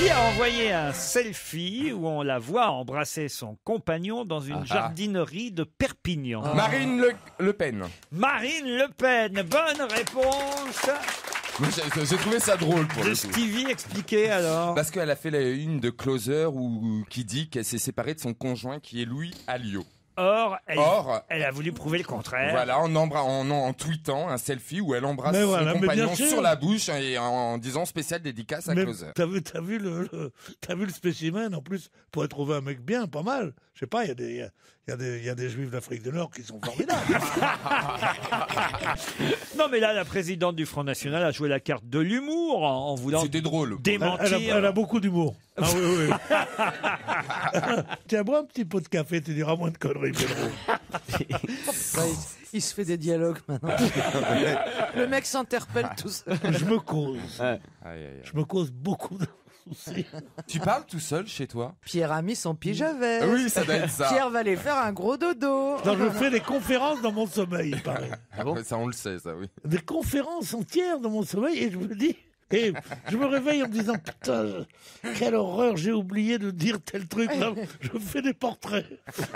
Qui a envoyé un selfie où on la voit embrasser son compagnon dans une jardinerie de Perpignan? Marine Le Pen. Marine Le Pen, bonne réponse. J'ai trouvé ça drôle pour de le coup. Stevie, expliquez alors. Parce qu'elle a fait une de Closer qui dit qu'elle s'est séparée de son conjoint qui est Louis Alliot. Or, elle a voulu prouver le contraire. Voilà, en tweetant un selfie où elle embrasse son compagnon sur la bouche et en disant spécial dédicace à Closer. T'as vu le spécimen en plus pour trouver un mec bien, pas mal. Je sais pas, il y a des juifs d'Afrique du Nord qui sont formidables. Non mais là, la présidente du Front National a joué la carte de l'humour en voulant C'était drôle. démentir. Elle a beaucoup d'humour. Ah oui, oui. Tiens, bois un petit pot de café, tu diras moins de conneries, Pedro. Il se fait des dialogues maintenant. Le mec s'interpelle tout seul. Je me cause beaucoup de soucis. Tu parles tout seul chez toi? Pierre a mis son pyjamas. Oui, ça doit être ça. Pierre va aller faire un gros dodo. Non, je fais des conférences dans mon sommeil, il paraît. Ah bon? Ça, on le sait, ça, oui. Des conférences entières dans mon sommeil et je me dis... Et je me réveille en me disant putain, quelle horreur, j'ai oublié de dire tel truc. Là, je fais des portraits.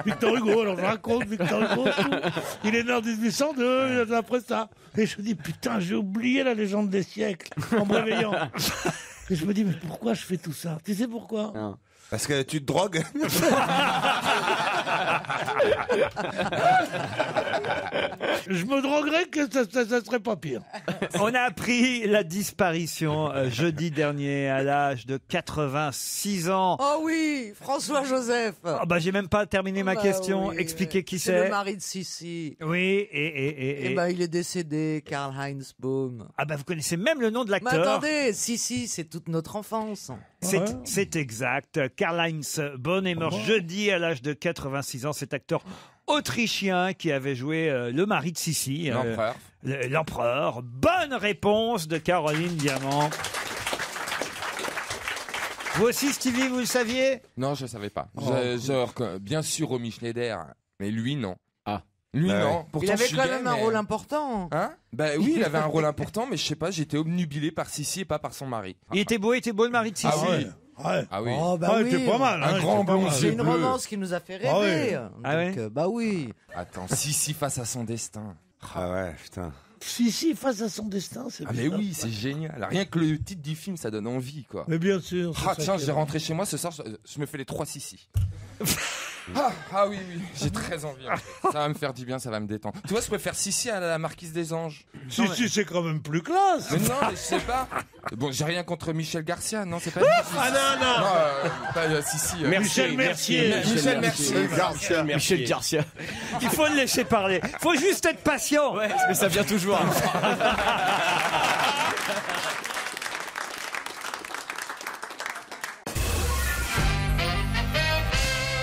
Victor Hugo, alors je raconte Victor Hugo. Tout. Il est né en 1802, il est après ça. Et je dis putain, j'ai oublié la légende des siècles en me réveillant. Et je me dis mais pourquoi je fais tout ça? Tu sais pourquoi? Non. Parce que tu te drogues. Je me droguerais que ça serait pas pire. On a appris la disparition jeudi dernier à l'âge de 86 ans. Oh oui, François Joseph. Oh bah j'ai même pas terminé ma question. Oui. Expliquez qui C'est c'est. le mari de Sissi. Oui, Et ben il est décédé, Karl-Heinz Baum. Ah bah vous connaissez même le nom de Mais l'acteur. attendez, Sissi, c'est toute notre enfance. C'est exact. Karl-Heinz Baum est mort jeudi à l'âge de 86 ans. Cet acteur autrichien qui avait joué le mari de Sissi. L'empereur. L'empereur. Bonne réponse de Caroline Diamant. Vous aussi, Stevie, vous le saviez? Non, je savais pas. Bien sûr, Romy Schneider, mais lui, non. Ah. Lui, Bah non. ouais. Pourtant, Il avait je suis quand gay, même un mais- rôle important. Hein? Bah oui, il avait un rôle important, mais je sais pas, j'étais obnubilé par Sissi et pas par son mari. Il était beau le mari de Sissi. Ah oui. Ouais. Ah oui. Oh, bah Ah, oui. il était pas mal. Un hein, grand il était pas blond, mal. C'est une bleu. romance qui nous a fait Ah rêver. Ah Donc, ouais bah oui. Attends, Sissi face à son destin. Ah ouais, putain. Si, face à son destin, c'est Ah mais oui, c'est génial. Rien que le titre du film, ça donne envie, quoi. Mais bien sûr. c'est Ah ça tiens, qui est j'ai bon. rentré chez moi ce soir, je me fais les 3 Sissi. Ah oui, j'ai très envie. En fait. Ça va me faire du bien, ça va me détendre. Tu vois, je préfère Sissi à la Marquise des Anges. Si, c'est quand même plus classe. Mais non, mais je sais pas. Bon, j'ai rien contre Michel Garcia, non, c'est pas. Ah non. Pas Sissi. Michel Mercier. Michel Mercier. Michel Garcia. Il faut le laisser parler. Faut juste être patient. Ouais, mais ça vient toujours.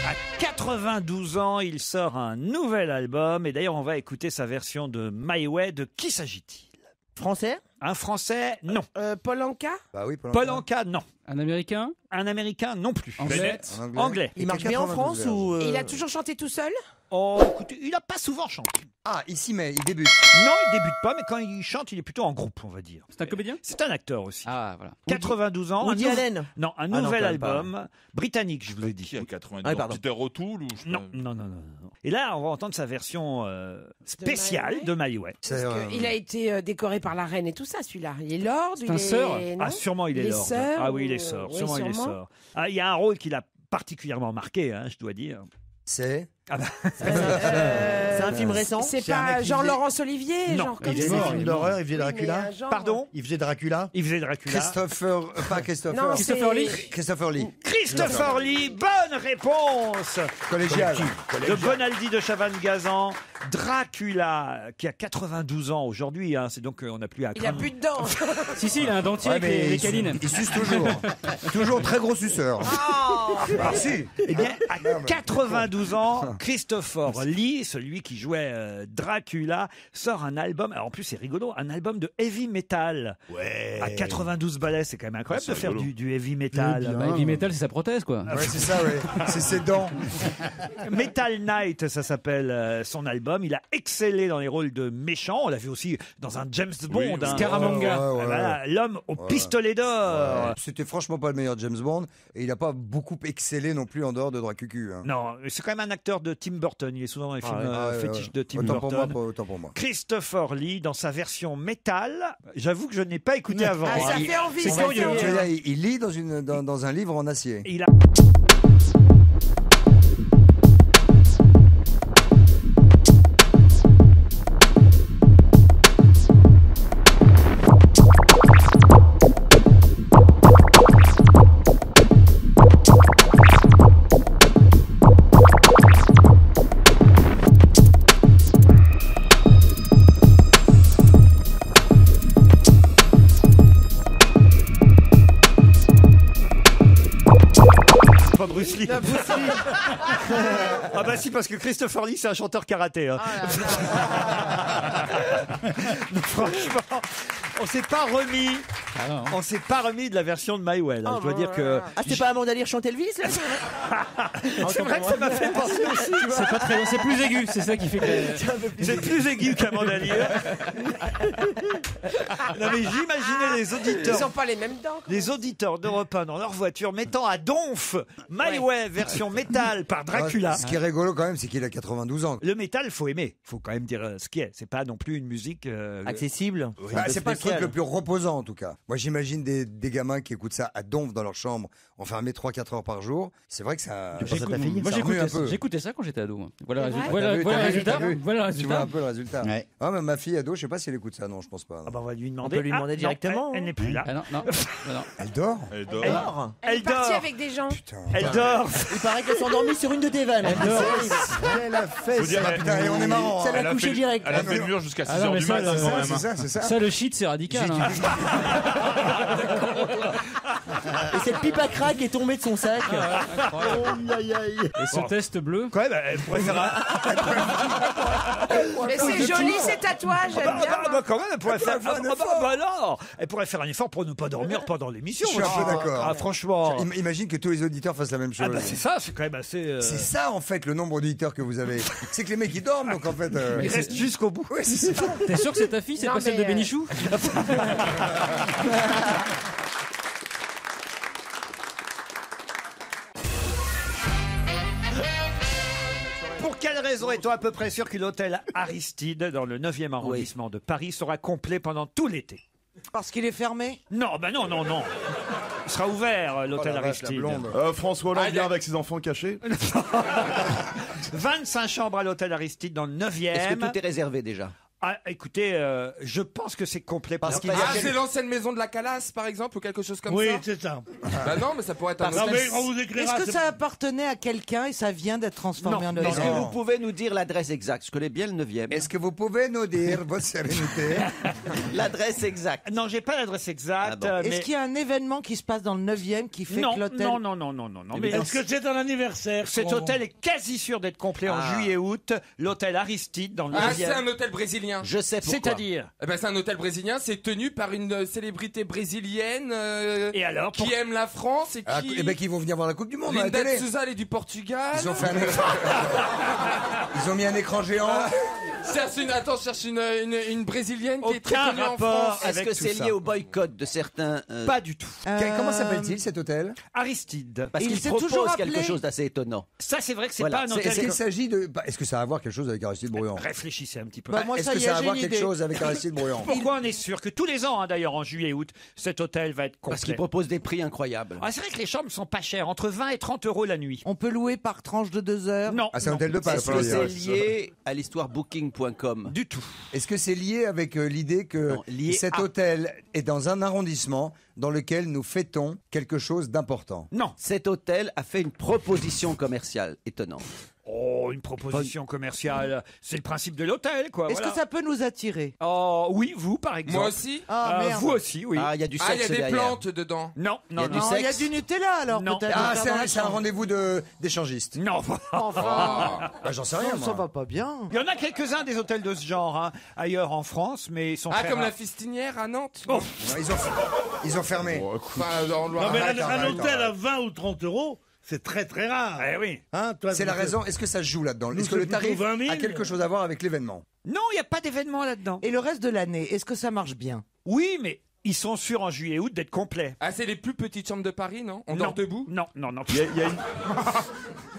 À 92 ans, il sort un nouvel album. Et d'ailleurs, on va écouter sa version de My Way. De qui s'agit-il? Français? Un Français? Non. Paul Anka? Bah oui, Paul Anka? Non. Un Américain? Un Américain? Non plus. Anglais? Anglais. Il marche bien en France ou Et il a toujours chanté tout seul? Oh, écoutez, il n'a pas souvent chanté. Ah, ici, mais il débute. Non, il débute pas, mais quand il chante, il est plutôt en groupe, on va dire. C'est un comédien? C'est un acteur aussi. Ah, voilà. 92 ans. Woody Allen? Non, un non, nouvel quand même pas. album britannique, je vous l'ai dit. Qui a 90 Ah, ans? pardon. Peter O'Toole ou je sais Non, pas. non. Et là, on va entendre sa version spéciale de My Way. Il a été décoré par la reine et tout ça, celui-là. Il est lord, C'est un sœur? Ah, sûrement il est lord. sœur Ah oui, il ou- est sœur. oui, Sûrement il est sûrement. sœur. Ah, il y a un rôle qu'il a particulièrement marqué, hein, je dois dire. C'est C'est un film récent? C'est C'est un mec pas qui Jean-Laurence Olivier, Non, genre Il comme est ça. mort, film d'horreur, il faisait Oui, mais Dracula. un genre- Pardon? Il faisait Dracula. Il faisait Dracula. Pas Christopher. Non, Christopher c'est- Lee? Christopher Lee. Christopher Lee, bonne réponse Collégial. de Bonaldi de Chavannes-Gazan. Dracula, qui a 92 ans aujourd'hui, hein, c'est donc on n'a plus à Il a craindre. plus de dents. Si, il a un dentier Ouais, avec mais les il canines. il suce toujours. Toujours très gros suceur. Oh. Ah si. Eh bien, à 92 ans, ça. Christopher Lee, celui qui jouait Dracula, sort un album. Alors en plus, c'est rigolo, un album de heavy metal. Ouais. À 92 balais, c'est quand même incroyable de faire du heavy metal. bien. Bah, heavy metal, c'est sa prothèse, quoi. Ouais, c'est ça, ouais. C'est ses dents. Metal Knight, ça s'appelle son album. Il a excellé dans les rôles de méchants. On l'a vu aussi dans un James Bond. hein. Scaramanga. Voilà, l'homme au pistolet d'or. C'était franchement pas le meilleur James Bond et il n'a pas beaucoup excellé non plus en dehors de Dracucu. Hein. Non, c'est quand même un acteur de Tim Burton. Il est souvent dans les films fétiches de Tim Autant pour Burton. moi, pas autant pour moi. Christopher Lee, dans sa version métal, j'avoue que je n'ai pas écouté avant. Ah, ça Il- fait envie, c'est ça fait curieux. envie. Tu veux dire, il lit dans un livre en acier. Il a... pas Bruce Lee. Ah bah si, parce que Christopher Lee, c'est un chanteur karaté. Hein. Donc, franchement, on s'est pas remis. Ah non. On s'est pas remis de la version de My Way. Là. Je dois dire que Ah, c'est pas Amanda Lear chante Elvis là c'est vrai que ça m'a fait penser aussi. tu vois. C'est pas très, c'est plus aigu, c'est ça qui fait que. C'est plus aigu qu'Amanda Lear. Non mais j'imaginais les Ils auditeurs. n'ont pas les mêmes dents. Les auditeurs d'Europe 1 dans leur voiture mettant à donf My Way version métal par Dracula. Ce qui est rigolo quand même, c'est qu'il a 92 ans. Le métal, faut aimer. Faut quand même dire ce qui est. C'est pas non plus une musique. Accessible. Bah, c'est pas le truc le plus reposant en tout cas. Moi j'imagine des gamins qui écoutent ça à donf dans leur chambre, enfermés 3-4 heures par jour. C'est vrai que ça. penses à ta fille Moi, Ça remue un peu. j'écoutais ça quand j'étais ado. moi. Voilà, C'est vrai voilà, T'as voilà le vu, résultat. t'as vu Voilà le Tu vois résultat. un peu le résultat. Ouais. Ah, mais ma fille ado, je sais pas si elle écoute ça. Non, je pense pas. Ah bah on va lui demander. On peut lui demander non, directement, Elle, elle n'est plus là. Ah non, non, non, non. Elle dort. Elle dort. Alors, Elle est Elle partie dort. avec des gens. Putain. Elle dort. il paraît qu'elle s'est endormie sur une de tes vannes. Elle a fait Faut dire, ça. Putain, et on est marrant. Ça hein. l'a couché direct. Elle a fait le mur jusqu'à 6 Ah non, heures mais du ça, matin. le- quand même, C'est hein. ça, c'est ça. Ça, le shit, c'est radical. hein. Et cette pipe à crack est tombée de son sac. Et ce test bleu. Quand même, elle pourrait faire un. Mais c'est joli ces tatouages. J'aime bien. Bah, quand même, elle pourrait faire. faire un bah, effort. bah, alors, elle pourrait faire un effort pour ne pas dormir pendant l'émission. Je suis un peu d'accord. Ah, franchement. Imagine que tous les auditeurs fassent la même chose. Ah bah c'est ça, c'est quand même assez. C'est ça en fait le nombre d'auditeurs que vous avez. C'est que les mecs ils dorment donc en fait. Il reste jusqu'au bout. Ouais, c'est ça. T'es sûr que c'est ta fille, c'est Non, pas celle de mais, Bénichou Pour quelle raison est-on à peu près sûr que l'hôtel Aristide, dans le 9e arrondissement de Paris, sera complet pendant tout l'été? Parce qu'il est fermé. Non, bah non, non, non. Il sera ouvert, l'hôtel Oh la vache, la Aristide. blonde. François Hollande vient avec ses enfants cachés. 25 chambres à l'hôtel Aristide dans le 9e. Est-ce que tout est réservé déjà? Ah, écoutez, je pense que c'est complet. Parce qu'il y a Ah, c'est l'ancienne maison de la Calasse, par exemple, ou quelque chose comme Oui, ça. c'est ça. Bah non, mais ça pourrait être un Non, hôtel. mais on vous éclairera. Est-ce que ça appartenait à quelqu'un et ça vient d'être transformé en Est-ce hôtel? que vous pouvez nous dire l'adresse exacte? Je connais bien le 9e. Est-ce que vous pouvez nous dire votre sérénité? L'adresse exacte. Non, j'ai pas l'adresse exacte. Ah bon. mais... Est-ce qu'il y a un événement qui se passe dans le 9e qui fait non, que l'hôtel... non, non, non, non, non, non. Mais Est-ce que c'est un anniversaire cet qu'on- hôtel est quasi sûr d'être complet en Ah. juillet-août. L'hôtel Aristide dans le Ah, 9e. c'est un hôtel brésilien. Je sais pourquoi. C'est-à-dire. Eh ben, c'est un hôtel brésilien, c'est tenu par une célébrité brésilienne Et alors, qui aime la France et Ah, qui. et ben qui vont venir voir la Coupe du Monde à la Linda télé. de Souza, elle est du Portugal. Ils ont fait un écran. Ils ont mis un écran géant. Cherche une brésilienne qui est très Aucun connue en rapport. France. Est-ce avec que tout c'est ça. lié au boycott de certains... Pas du tout. Comment s'appelle-t-il cet hôtel? Aristide. Parce Il qu'il s'est propose toujours quelque appelé- chose d'assez étonnant. Ça, c'est vrai que c'est Voilà. pas un C'est- hôtel. Est-ce qu'il s'agit de. Est-ce que ça a à voir quelque chose avec Aristide Bruand? Réfléchissez un petit peu. Bah, moi, Est-ce ça que y est, ça a à j'ai voir une quelque idée. chose avec Aristide Bruand? Pourquoi on est sûr que tous les ans, hein, d'ailleurs, en juillet-août, cet hôtel va être complet? Parce qu'il propose des prix incroyables. Ah, c'est vrai que les chambres sont pas chères, entre 20 et 30 euros la nuit. On peut louer par tranche de 2 heures? Non. Ah, c'est un non, hôtel de passe. Est-ce que c'est lié à l'histoire booking.com? du tout. Est-ce que c'est lié avec l'idée que Non, lié cet à- hôtel est dans un arrondissement dans lequel nous fêtons quelque chose d'important? Non. Cet hôtel a fait une proposition commerciale étonnante. Oh, une proposition commerciale. C'est le principe de l'hôtel, quoi. Est-ce que ça peut nous attirer? Oh, oui, vous, par exemple. Moi aussi. Merde. Vous aussi, oui. Ah, il y a du sexe Ah, il y a des derrière. plantes dedans. Non, non, Il y a du non. Non, il y a sexe. du Nutella alors Non. peut-être. Ah, de faire dans les c'est un chambres. rendez-vous d'échangiste. Non. Ah. Bah, j'en sais rien, Ça moi. va pas bien. Il y en a quelques-uns des hôtels de ce genre, hein, ailleurs en France, mais ils sont Ah, très comme la rares. Fistinière à Nantes. Oh. Ouais, ils ont fermé. Enfin, dans le Non, mais Loiret. un hôtel à 20 ou 30 euros, c'est très très rare. Eh oui. Hein, toi, C'est la raison. Est-ce que ça se joue là-dedans? Nous, Est-ce que le c'est plutôt tarif 20 000? a quelque chose à voir avec l'événement? Non, il n'y a pas d'événement là-dedans. Et le reste de l'année, est-ce que ça marche bien? Oui, mais ils sont sûrs en juillet-août d'être complets. Ah, c'est les plus petites chambres de Paris, non? On Non. dort debout? Non, non, non. Il y a une,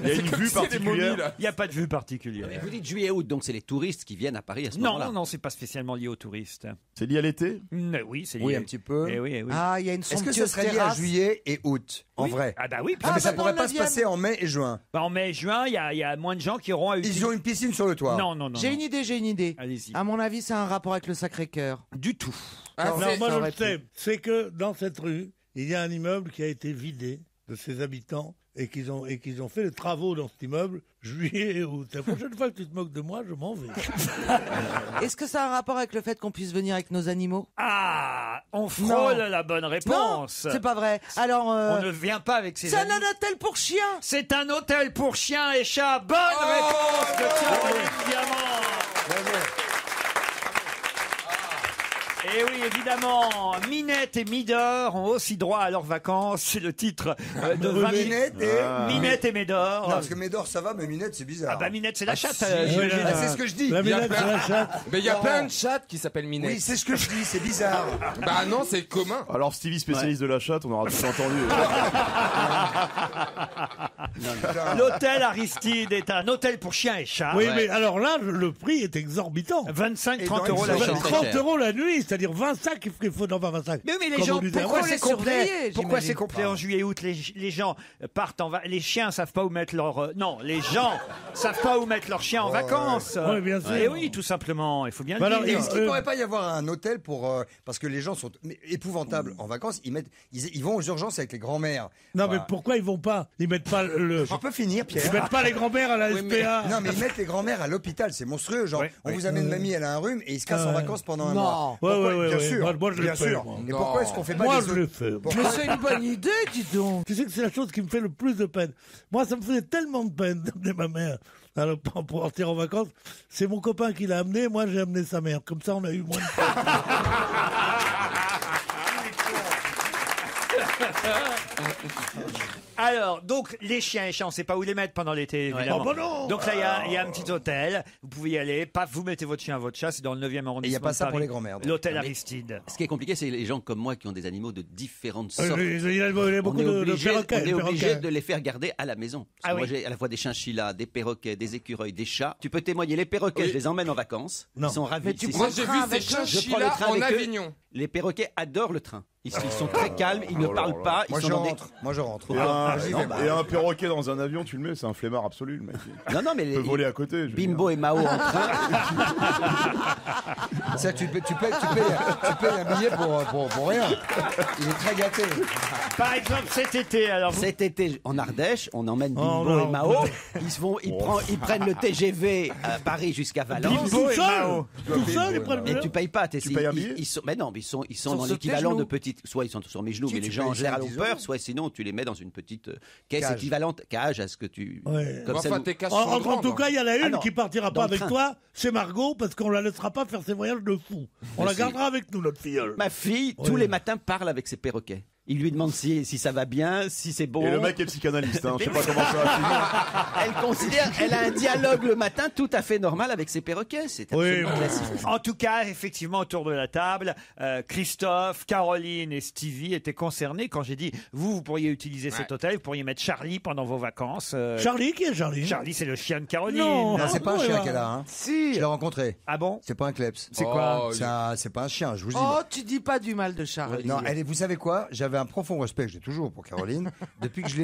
il y a une Comme vue si c'était des momies, particulière. là. Il n'y a pas de vue particulière. Mais vous dites juillet-août, donc c'est les touristes qui viennent à Paris à ce Non, moment-là. non, non, c'est pas spécialement lié aux touristes. C'est lié à l'été? Oui, c'est lié. Oui, un petit peu. Eh oui, eh oui. Ah, il y a une Est-ce que somptueuse ça serait lié à terrasse. juillet et août, en Oui. vrai? Ah bah oui. Non, mais ça dans pourrait le pas se 9e. passer en mai et juin. Bah, en mai et juin, il y a moins de gens qui auront à utiliser. Ils ont une piscine sur le toit. Non, non, non. J'ai non. une idée, j'ai une idée. Allez-y. À mon avis, c'est un rapport avec le Sacré-Cœur. Du tout. Ah, Non, c'est- moi ça je aurait le sais, c'est que dans cette rue, il y a un immeuble qui a été vidé de ses habitants et qu'ils ont fait les travaux dans cet immeuble juillet et août. La prochaine fois que tu te moques de moi, je m'en vais. Est-ce que ça a un rapport avec le fait qu'on puisse venir avec nos animaux? Ah, on frôle Non. la bonne Non, réponse. c'est pas vrai. Alors, On ne vient pas avec ses c'est un amis. hôtel pour chiens. C'est un hôtel pour chiens et chats. Bonne réponse de Caroline Diamant. Et oui, évidemment, Minette et Midor ont aussi droit à leurs vacances. C'est le titre de 20 000. Minette et... Minette et Médor. Non, parce que Médor, ça va, mais Minette, c'est bizarre. Ah bah Minette, c'est la chatte. si. j'imagine. Ah, c'est ce que je dis. La Il y a minette, c'est la chatte. Mais il y a Non. plein de chattes qui s'appellent Minette. Oui, c'est ce que je dis, c'est bizarre. Bah non, c'est commun. Alors Stevie, spécialiste de la chatte, on aura tout entendu. L'hôtel Aristide est un hôtel pour chiens et chats. Oui, Ouais. mais alors là, le prix est exorbitant. 25-30 Et euros dans la une chambre. très 30 cher. euros la nuit, c'est-à-dire 20 sacs, il faut dans 20 sacs. Mais oui, mais les Comme gens, on disait pourquoi avant. c'est Faut les complet surveiller, Pourquoi c'est j'imagine. complet en juillet-août les gens partent les chiens savent pas où mettre leur... non, les gens savent pas où mettre leurs chiens en vacances. Ouais, bien sûr. Et oui, tout simplement, il faut bien Bah le alors, dire. Est-ce qu'il ne pourrait pas y avoir un hôtel pour parce que les gens sont épouvantables en vacances, ils vont aux urgences avec les grands-mères. Non, mais Voilà. pourquoi ils vont pas? Ils mettent pas le. Je peux finir, Pierre. Ils mettent pas les grands-mères à la SPA. Non, mais ils mettent les grands-mères à l'hôpital, c'est monstrueux. Genre, Ouais, on ouais. vous amène mamie, elle a un rhume et ils se cassent en vacances pendant un Non. mois. Ouais, Pourquoi ouais, Bien ouais. sûr. Moi, je l'ai bien fait, sûr. moi. Et Non. pourquoi est-ce qu'on fait pas Moi, des je l'ai fait. Mais c'est une bonne idée, dis donc. Tu sais que c'est la chose qui me fait le plus de peine. Moi, ça me faisait tellement de peine d'amener ma mère pour partir en vacances. C'est mon copain qui l'a amené, moi j'ai amené sa mère. Comme ça, on a eu moins de peine. Alors, donc, les chiens et chats, on sait pas où les mettre pendant l'été, évidemment. Oh, bah non. Donc là, il y a un petit hôtel. Vous pouvez y aller. Paf, vous mettez votre chien, votre chat. C'est dans le 9e arrondissement. Et il n'y a pas de ça Paris. pour les grands-mères. donc. L'hôtel Aristide. Ce qui est compliqué, c'est les gens comme moi qui ont des animaux de différentes sortes. Il y a beaucoup on est de obligé, perroquets. on est obligé perroquets. de les faire garder à la maison. Parce Ah que moi, oui. j'ai à la fois des chinchillas, des perroquets, des écureuils, des chats. Tu peux témoigner, les perroquets, je les emmène en vacances. Non. Ils sont ravis. Mais tu Si, Moi, si. j'ai vu train ces avec eux. Je prends le chinchillas train en avec eux. Avignon. Les perroquets adorent le train. Ils sont très calmes, ils ne parlent pas. Moi, Ils sont je dans des... rentre. Moi, je rentre. Et un, J'y vais. et un perroquet dans un avion, tu le mets, c'est un flemmard absolu, le mec. Il Non, non, mais peut voler à côté. je veux Bimbo dire. et Mao en train. Ça, tu payes un billet pour rien. Il est très gâté. Par exemple, cet été, alors vous... Cet été, en Ardèche, on emmène Bimbo non, et Mao. putain. Ils prennent le TGV à Paris jusqu'à Valence. Bimbo et Tout seul. Mao. Tout seul, ils prennent Mais le tu payes pas, Tu payes un billet mais non, mais ils sont dans sur tes l'équivalent genoux. de petites. Soit ils sont sur mes genoux, Si, mais tu les gens en payes général 5, ont 10 peur. euros. Soit sinon, tu les mets dans une petite caisse Cage. équivalente, cage à ce que tu. Ouais. Comme ça, Enfin, nous- tes caches En, sont en grandes. tout cas, il y en a une non, qui partira dans pas le avec train. toi, c'est Margot, parce qu'on la laissera pas faire ses voyages de fou. On Mais la si. gardera avec nous, notre filleule. Ma fille, tous Ouais. les matins, parle avec ses perroquets. Il lui demande si ça va bien, si c'est bon. Et le mec est psychanalyste, hein. Je sais pas comment ça va finir. Elle considère, elle a un dialogue le matin tout à fait normal avec ses perroquets. C'est absolument Oui. classique. En tout cas, effectivement, autour de la table, Christophe, Caroline et Stevie étaient concernés quand j'ai dit vous pourriez utiliser cet hôtel, vous pourriez mettre Charlie pendant vos vacances. Charlie, qui est Charlie? Charlie, c'est le chien de Caroline. Non. Non, c'est pas un ouais, chien ouais. qu'elle a. Hein. Si. Je l'ai rencontré. Ah bon? C'est pas un kleps. C'est quoi? C'est pas un chien, je vous le dis. Oh, tu dis pas du mal de Charlie. Non, vous savez quoi? J'avais un profond respect, j'ai toujours pour Caroline. Depuis que je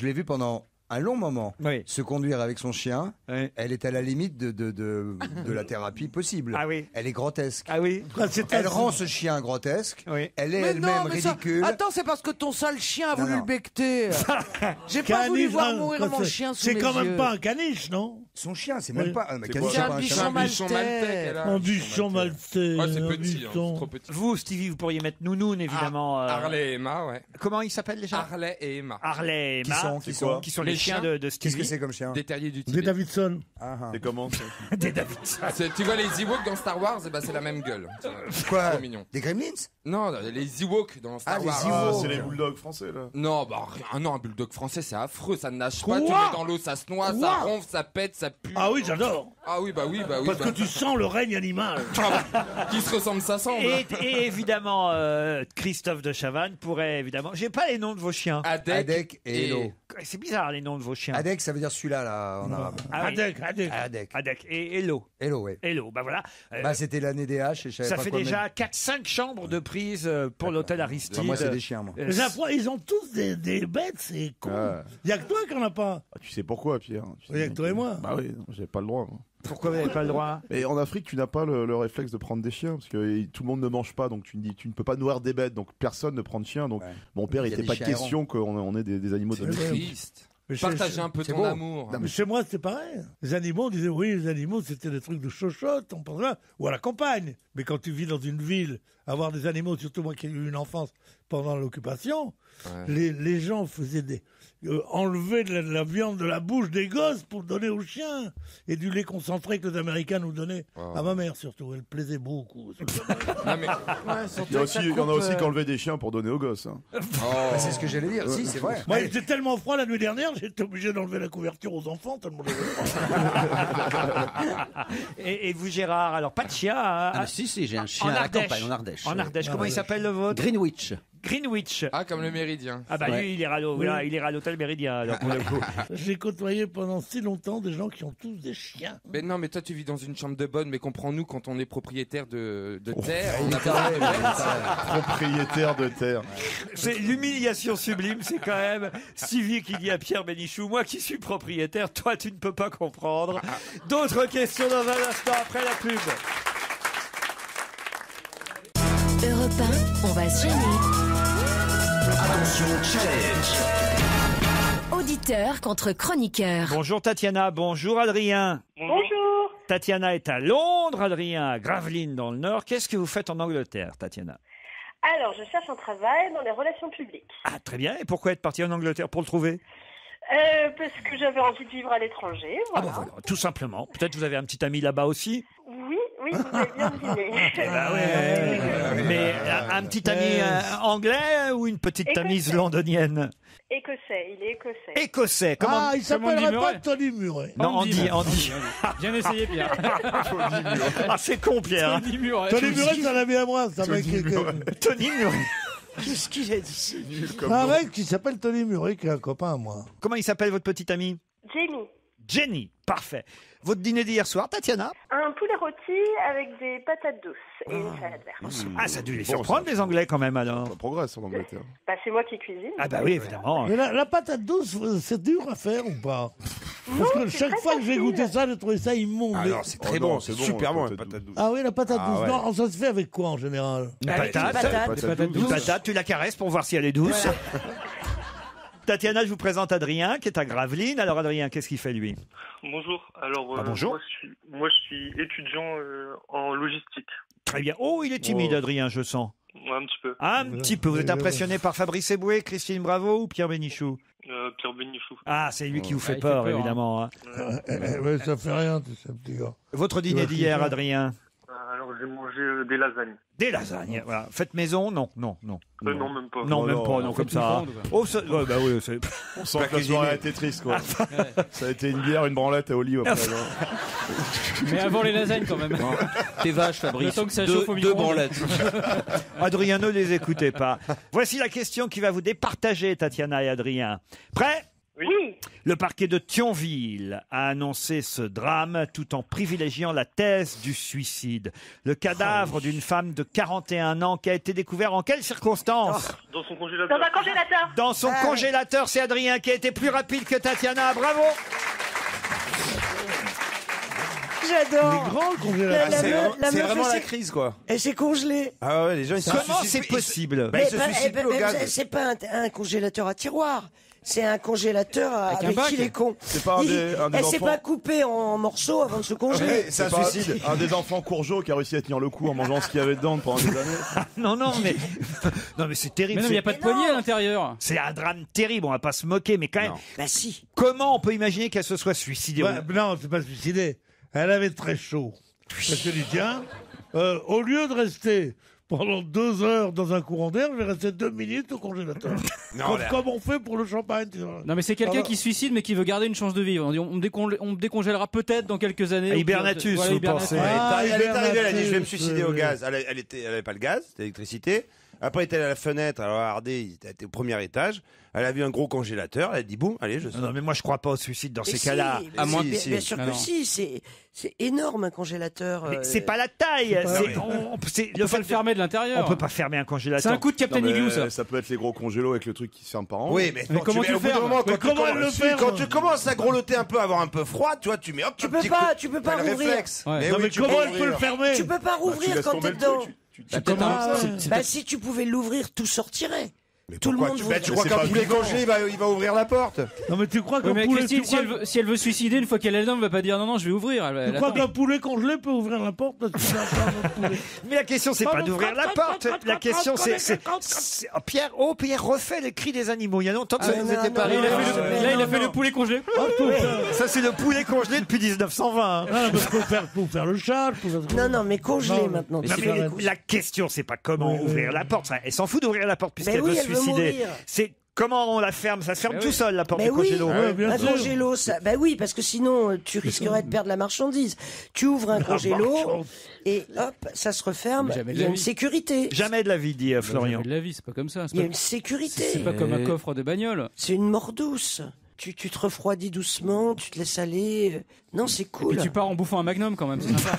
l'ai vue pendant un long moment se conduire avec son chien, Oui. elle est à la limite de la thérapie possible. Ah oui. Elle est grotesque. Ah oui. Elle rend ce chien grotesque. Oui. Elle est Mais elle-même non, mais ça- ridicule. Attends, c'est parce que ton sale chien a Non, voulu non. le becter. J'ai pas voulu Caniche, voir hein, mourir quoi, mon c'est- chien sous C'est mes quand même yeux. pas un caniche, non? Son chien, c'est même Oui. pas un C'est caniche, quoi c'est un pas un bichon chien. bichon maltais qu'elle a. Un bichon maltais. Ouais, c'est un petit, bichon. c'est trop petit. Vous, Stevie, vous pourriez mettre Nounoun, évidemment. Harley et Emma, ouais. Comment il s'appelle déjà? Harley et Emma. Harley et Qui Emma. sont- qui sont- Qui sont Les les chiens chiens de Qu'est-ce Stevie. que c'est comme chien? Des terriers du Des Tibet. Davidson. C'est comment ça Des Davidson. Tu vois les Ewoks dans Star Wars, c'est la même gueule. Quoi? Trop mignon. Des Gremlins? Non, les Ewoks dans Star les Wars. Ah, Ewoks. c'est les bulldogs français là. Non, bah rien, non, un bulldog français c'est affreux, ça ne nage pas, tu Quoi mets dans l'eau, ça se noie, ça Quoi ronfle, ça pète, ça pue. Ah oui, j'adore. Ah oui, bah oui. Parce que tu sens le règne animal. Qui se ressemble, ça semble. Et évidemment, Christophe de Chavannes pourrait évidemment. J'ai pas les noms de vos chiens. Adek et Hello. C'est bizarre les noms de vos chiens. Adek, ça veut dire celui-là, là, en arabe. Ah oui. Adek. Adek et Hello. Hello, ouais. Hello, bah voilà. Bah, c'était l'année des haches et je savais Ça pas fait quoi déjà mettre. 4-5 chambres de prise pour l'hôtel Aristide. Enfin, moi, c'est des chiens, moi. Euh, Mais après, ils ont tous des bêtes, c'est con. Ouais. Il y a que toi qui en as pas. Ah, tu sais pourquoi, Pierre? Il y a que toi et moi. Bah oui, non, j'ai pas le droit. moi. Pourquoi vous n'avez pas le droit? Et en Afrique, tu n'as pas le réflexe de prendre des chiens parce que tout le monde ne mange pas, donc tu ne peux pas nourrir des bêtes, donc personne ne prend de chien. Donc Ouais. mon père, Il il y a n'était des pas chiens question qu'on ait des animaux C'est domestiques. vrai. Triste. Mais chez- Partager un peu c'est ton beau. amour. Mais chez moi, c'est pareil. Les animaux, on disait, oui, les animaux, c'était des trucs de chochotte, on pense là, ou à la campagne. Mais quand tu vis dans une ville, avoir des animaux, surtout moi qui ai eu une enfance pendant l'occupation, les gens faisaient enlever de la viande de la bouche des gosses pour donner aux chiens. Et du lait concentré que les Américains nous donnaient. Oh. À ma mère, surtout. Elle plaisait beaucoup. Non, mais... Il y en a aussi qui enlevaient des chiens pour donner aux gosses. hein. Bah, c'est ce que j'allais dire. Si, c'est vrai. Moi, il était tellement froid la nuit dernière, j'étais obligé d'enlever la couverture aux enfants, tellement il avait froid. Et vous, Gérard, alors pas de chien hein, Ah, mais si, j'ai un chien en à la Ardèche. campagne, en Ardèche. En Ardèche, comment il s'appelle le vôtre? Greenwich. Greenwich. Ah, comme le Méridien. Ah bah Ouais. lui, il ira à l'hôtel Méridien, alors pour le coup. J'ai côtoyé pendant si longtemps des gens qui ont tous des chiens. Mais non, mais toi tu vis dans une chambre de bonne, mais comprends-nous quand on est propriétaire de terre, Il on est a taré, besoin de il est bêtes. taré. Propriétaire de terre. C'est l'humiliation sublime, c'est quand même Stevie qui dit à Pierre Bénichou, moi qui suis propriétaire, toi tu ne peux pas comprendre. D'autres questions dans un instant après la pub. Europe 1, on va se gêner. Attention, challenge. Auditeur contre chroniqueur. Bonjour Tatiana, bonjour Adrien. Bonjour. Tatiana est à Londres, Adrien à Gravelines dans le Nord. Qu'est-ce que vous faites en Angleterre, Tatiana? Alors, je cherche un travail dans les relations publiques. Ah, très bien. Et pourquoi être parti en Angleterre pour le trouver? Parce que j'avais envie de vivre à l'étranger, Ah voilà. bah voilà, tout simplement. Peut-être vous avez un petit ami là-bas aussi? Oui, vous avez bien deviné. Mais un petit ami anglais ou une petite Écossais. Tamise londonienne? Écossais, il est écossais. Écossais. Comment... Ah, il s'appellerait pas Tony Murray. Non, Andy. Bien essayé, Pierre. Ah, c'est con, Pierre. Tony Murray. Tony Murray, c'est un ami à moi. C'est un mec Tony Murray. Qu'est-ce qu'il a dit? un mec qui s'appelle Tony Murray, qui est un copain à moi. Comment il s'appelle votre petit ami? Jamie. Jenny. Parfait. Votre dîner d'hier soir, Tatiana? Un poulet rôti avec des patates douces et une salade verte. Ah, ça a dû les surprendre, les Anglais, quand même, alors. Ça progresse en Angleterre. Bah, c'est moi qui cuisine. Ah bah oui, évidemment. Mais la patate douce, c'est dur à faire ou pas? Parce que c'est chaque très fois que j'ai facile. goûté ça, j'ai trouvé ça immonde. Ah non, c'est très Oh non, bon, c'est c'est bon, super bon, la la patate patate douce. Ah oui, la patate Ah douce. ouais. Non, ça se fait avec quoi en général? Une Avec patate. une patate. Une patate, tu la caresses pour voir si elle est douce. Tatiana, je vous présente Adrien, qui est à Gravelines. Alors, Adrien, qu'est-ce qu'il fait, lui? Bonjour. Alors, bonjour. Moi, je suis étudiant en logistique. Très bien. Oh, il est timide, Oh. Adrien, je sens. Ouais, un petit peu. Un petit peu. Vous êtes impressionné par Fabrice Eboué, Christine Bravo ou Pierre Bénichou? Pierre Bénichou. Ah, c'est lui qui vous fait il fait peur, peur, évidemment. hein. Ouais, ça fait rien, tu sais, petit gars. Votre dîner d'hier, Adrien? Alors, j'ai mangé des lasagnes. Des lasagnes, voilà. Faites maison? Non, non, non. Non, même pas. Non, même pas, non, comme ça. Oh, ouais, bah oui, c'est... On sent que la soirée a été triste, quoi. Ça a été une bière, une branlette et olive après. Mais avant les lasagnes, quand même. T'es vache, Fabrice. Le temps que ça Deux chauffe au micro-ondes. branlettes. Adrien, ne les écoutez pas. Voici la question qui va vous départager, Tatiana et Adrien. Prêt? Oui. Le parquet de Thionville a annoncé ce drame tout en privilégiant la thèse du suicide. Le cadavre d'une femme de 41 ans qui a été découvert en quelles circonstances? Dans son congélateur. Dans un congélateur. Dans son congélateur, c'est Adrien qui a été plus rapide que Tatiana. Bravo. J'adore. Il est grand, le congélateur. C'est vraiment la c'est- crise, quoi. Elle s'est congelée. Ah ouais, les gens, ils se Comment suicident- c'est possible? Bah, ils se suicident plus au gaz. C'est pas un congélateur à tiroir. C'est un congélateur avec bac. qui les cons. C'est pas un des Elle s'est enfants. pas coupée en morceaux avant de se congeler. Ouais, c'est un pas suicide. Un des enfants Courgeot qui a réussi à tenir le coup en mangeant ce qu'il y avait dedans pendant des années. Non, non, mais non, mais c'est terrible. Mais non, il n'y a C'est- pas de poignée à l'intérieur. C'est un drame terrible. On va pas se moquer, mais quand même. Bah si. Comment on peut imaginer qu'elle se soit suicidée? Ouais, non, c'est pas suicidé. Elle avait très chaud. Elle se dit, tiens, au lieu de rester pendant 2 heures dans un courant d'air, je vais rester 2 minutes au congélateur. Comme on fait pour le champagne. Tu vois. Non, mais c'est quelqu'un Ah bah. qui se suicide mais qui veut garder une chance de vivre. On dit, on me décongèlera peut-être dans quelques années. Hibernatus, Voilà, vous Hibernatus. pensez. Elle est arrivée, elle a dit je vais me Hibernatus, suicider au gaz. Elle avait pas le gaz, c'était l'électricité. Après, elle était à la fenêtre, elle a regardé, elle était au premier étage. Elle a vu un gros congélateur, elle a dit boum, allez, je sors. Non, mais moi je crois pas au suicide dans Mais ces si, cas-là. mais À si, moins- bien, si. bien sûr Non, que non. si, c'est énorme un congélateur. Mais c'est pas la taille. pas- c'est- c'est On peut pas le fermer de l'intérieur. On peut pas fermer un congélateur. C'est un coup de Captain Non, mais Igloo, ça. ça peut être les gros congélos avec le truc qui se ferme par an. Oui, mais, Mais comment tu au le bout d'un fermes moment, Mais quand tu comment elle le commences- ferme quand tu commences à grelotter un peu, à avoir un peu froid, tu vois, tu mets hop, Tu un peux petit pas- coup. tu peux pas T'as le rouvrir. réflexe. Ouais. Non, mais tu comment peux elle peut le ouvrir. fermer Tu peux pas Bah, tu rouvrir laisses quand tomber t'es le dedans. truc, tu- Bah, peut-être un- Bah si tu pouvais l'ouvrir, tout sortirait. Mais Tout le pourquoi monde tu, vous- bah, tu Mais crois c'est qu'un pas poulet vivant. congelé, il va ouvrir la porte? Non, mais tu crois Ouais, qu'un mais poulet, Christine, tu si crois- elle veut se suicider, une fois qu'elle est dedans, elle va pas dire non, non, je vais ouvrir. Elle tu crois attend. qu'un poulet congelé peut ouvrir la porte parce que c'est un poulet. Mais la question, c'est pas d'ouvrir la porte. La question, c'est. Oh, Pierre refait les cris des animaux. Il y a longtemps que ça Ah, nous non, était non, pas non, arrivé. non, Là, il a fait le poulet congelé. Ça, c'est le poulet congelé depuis 1920. hein. Ah, mais faut faire le chat. Non, non, mais congelé Non, maintenant. Non, mais la question, c'est pas comment ouvrir la porte. Elle s'en fout d'ouvrir la porte puisqu'elle Mais oui, veut se elle veut suicider. mourir. C'est comment on la ferme. Ça se ferme Mais tout oui. seul, la porte Mais du oui, congélo. bien un sûr. congélo, ça. Bah oui, parce que sinon tu risquerais de perdre la marchandise. Tu ouvres un congélo marchandise. et hop, ça se referme. Mais jamais de Il y a la une vie. sécurité. Jamais de la vie, dit Florian. Jamais de la vie, c'est pas comme ça. Il y a une sécurité. C'est pas comme un coffre de bagnole. C'est une mort douce. Tu te refroidis doucement, tu te laisses aller. Non, c'est Et cool. tu pars en bouffant un magnum quand même, c'est sympa.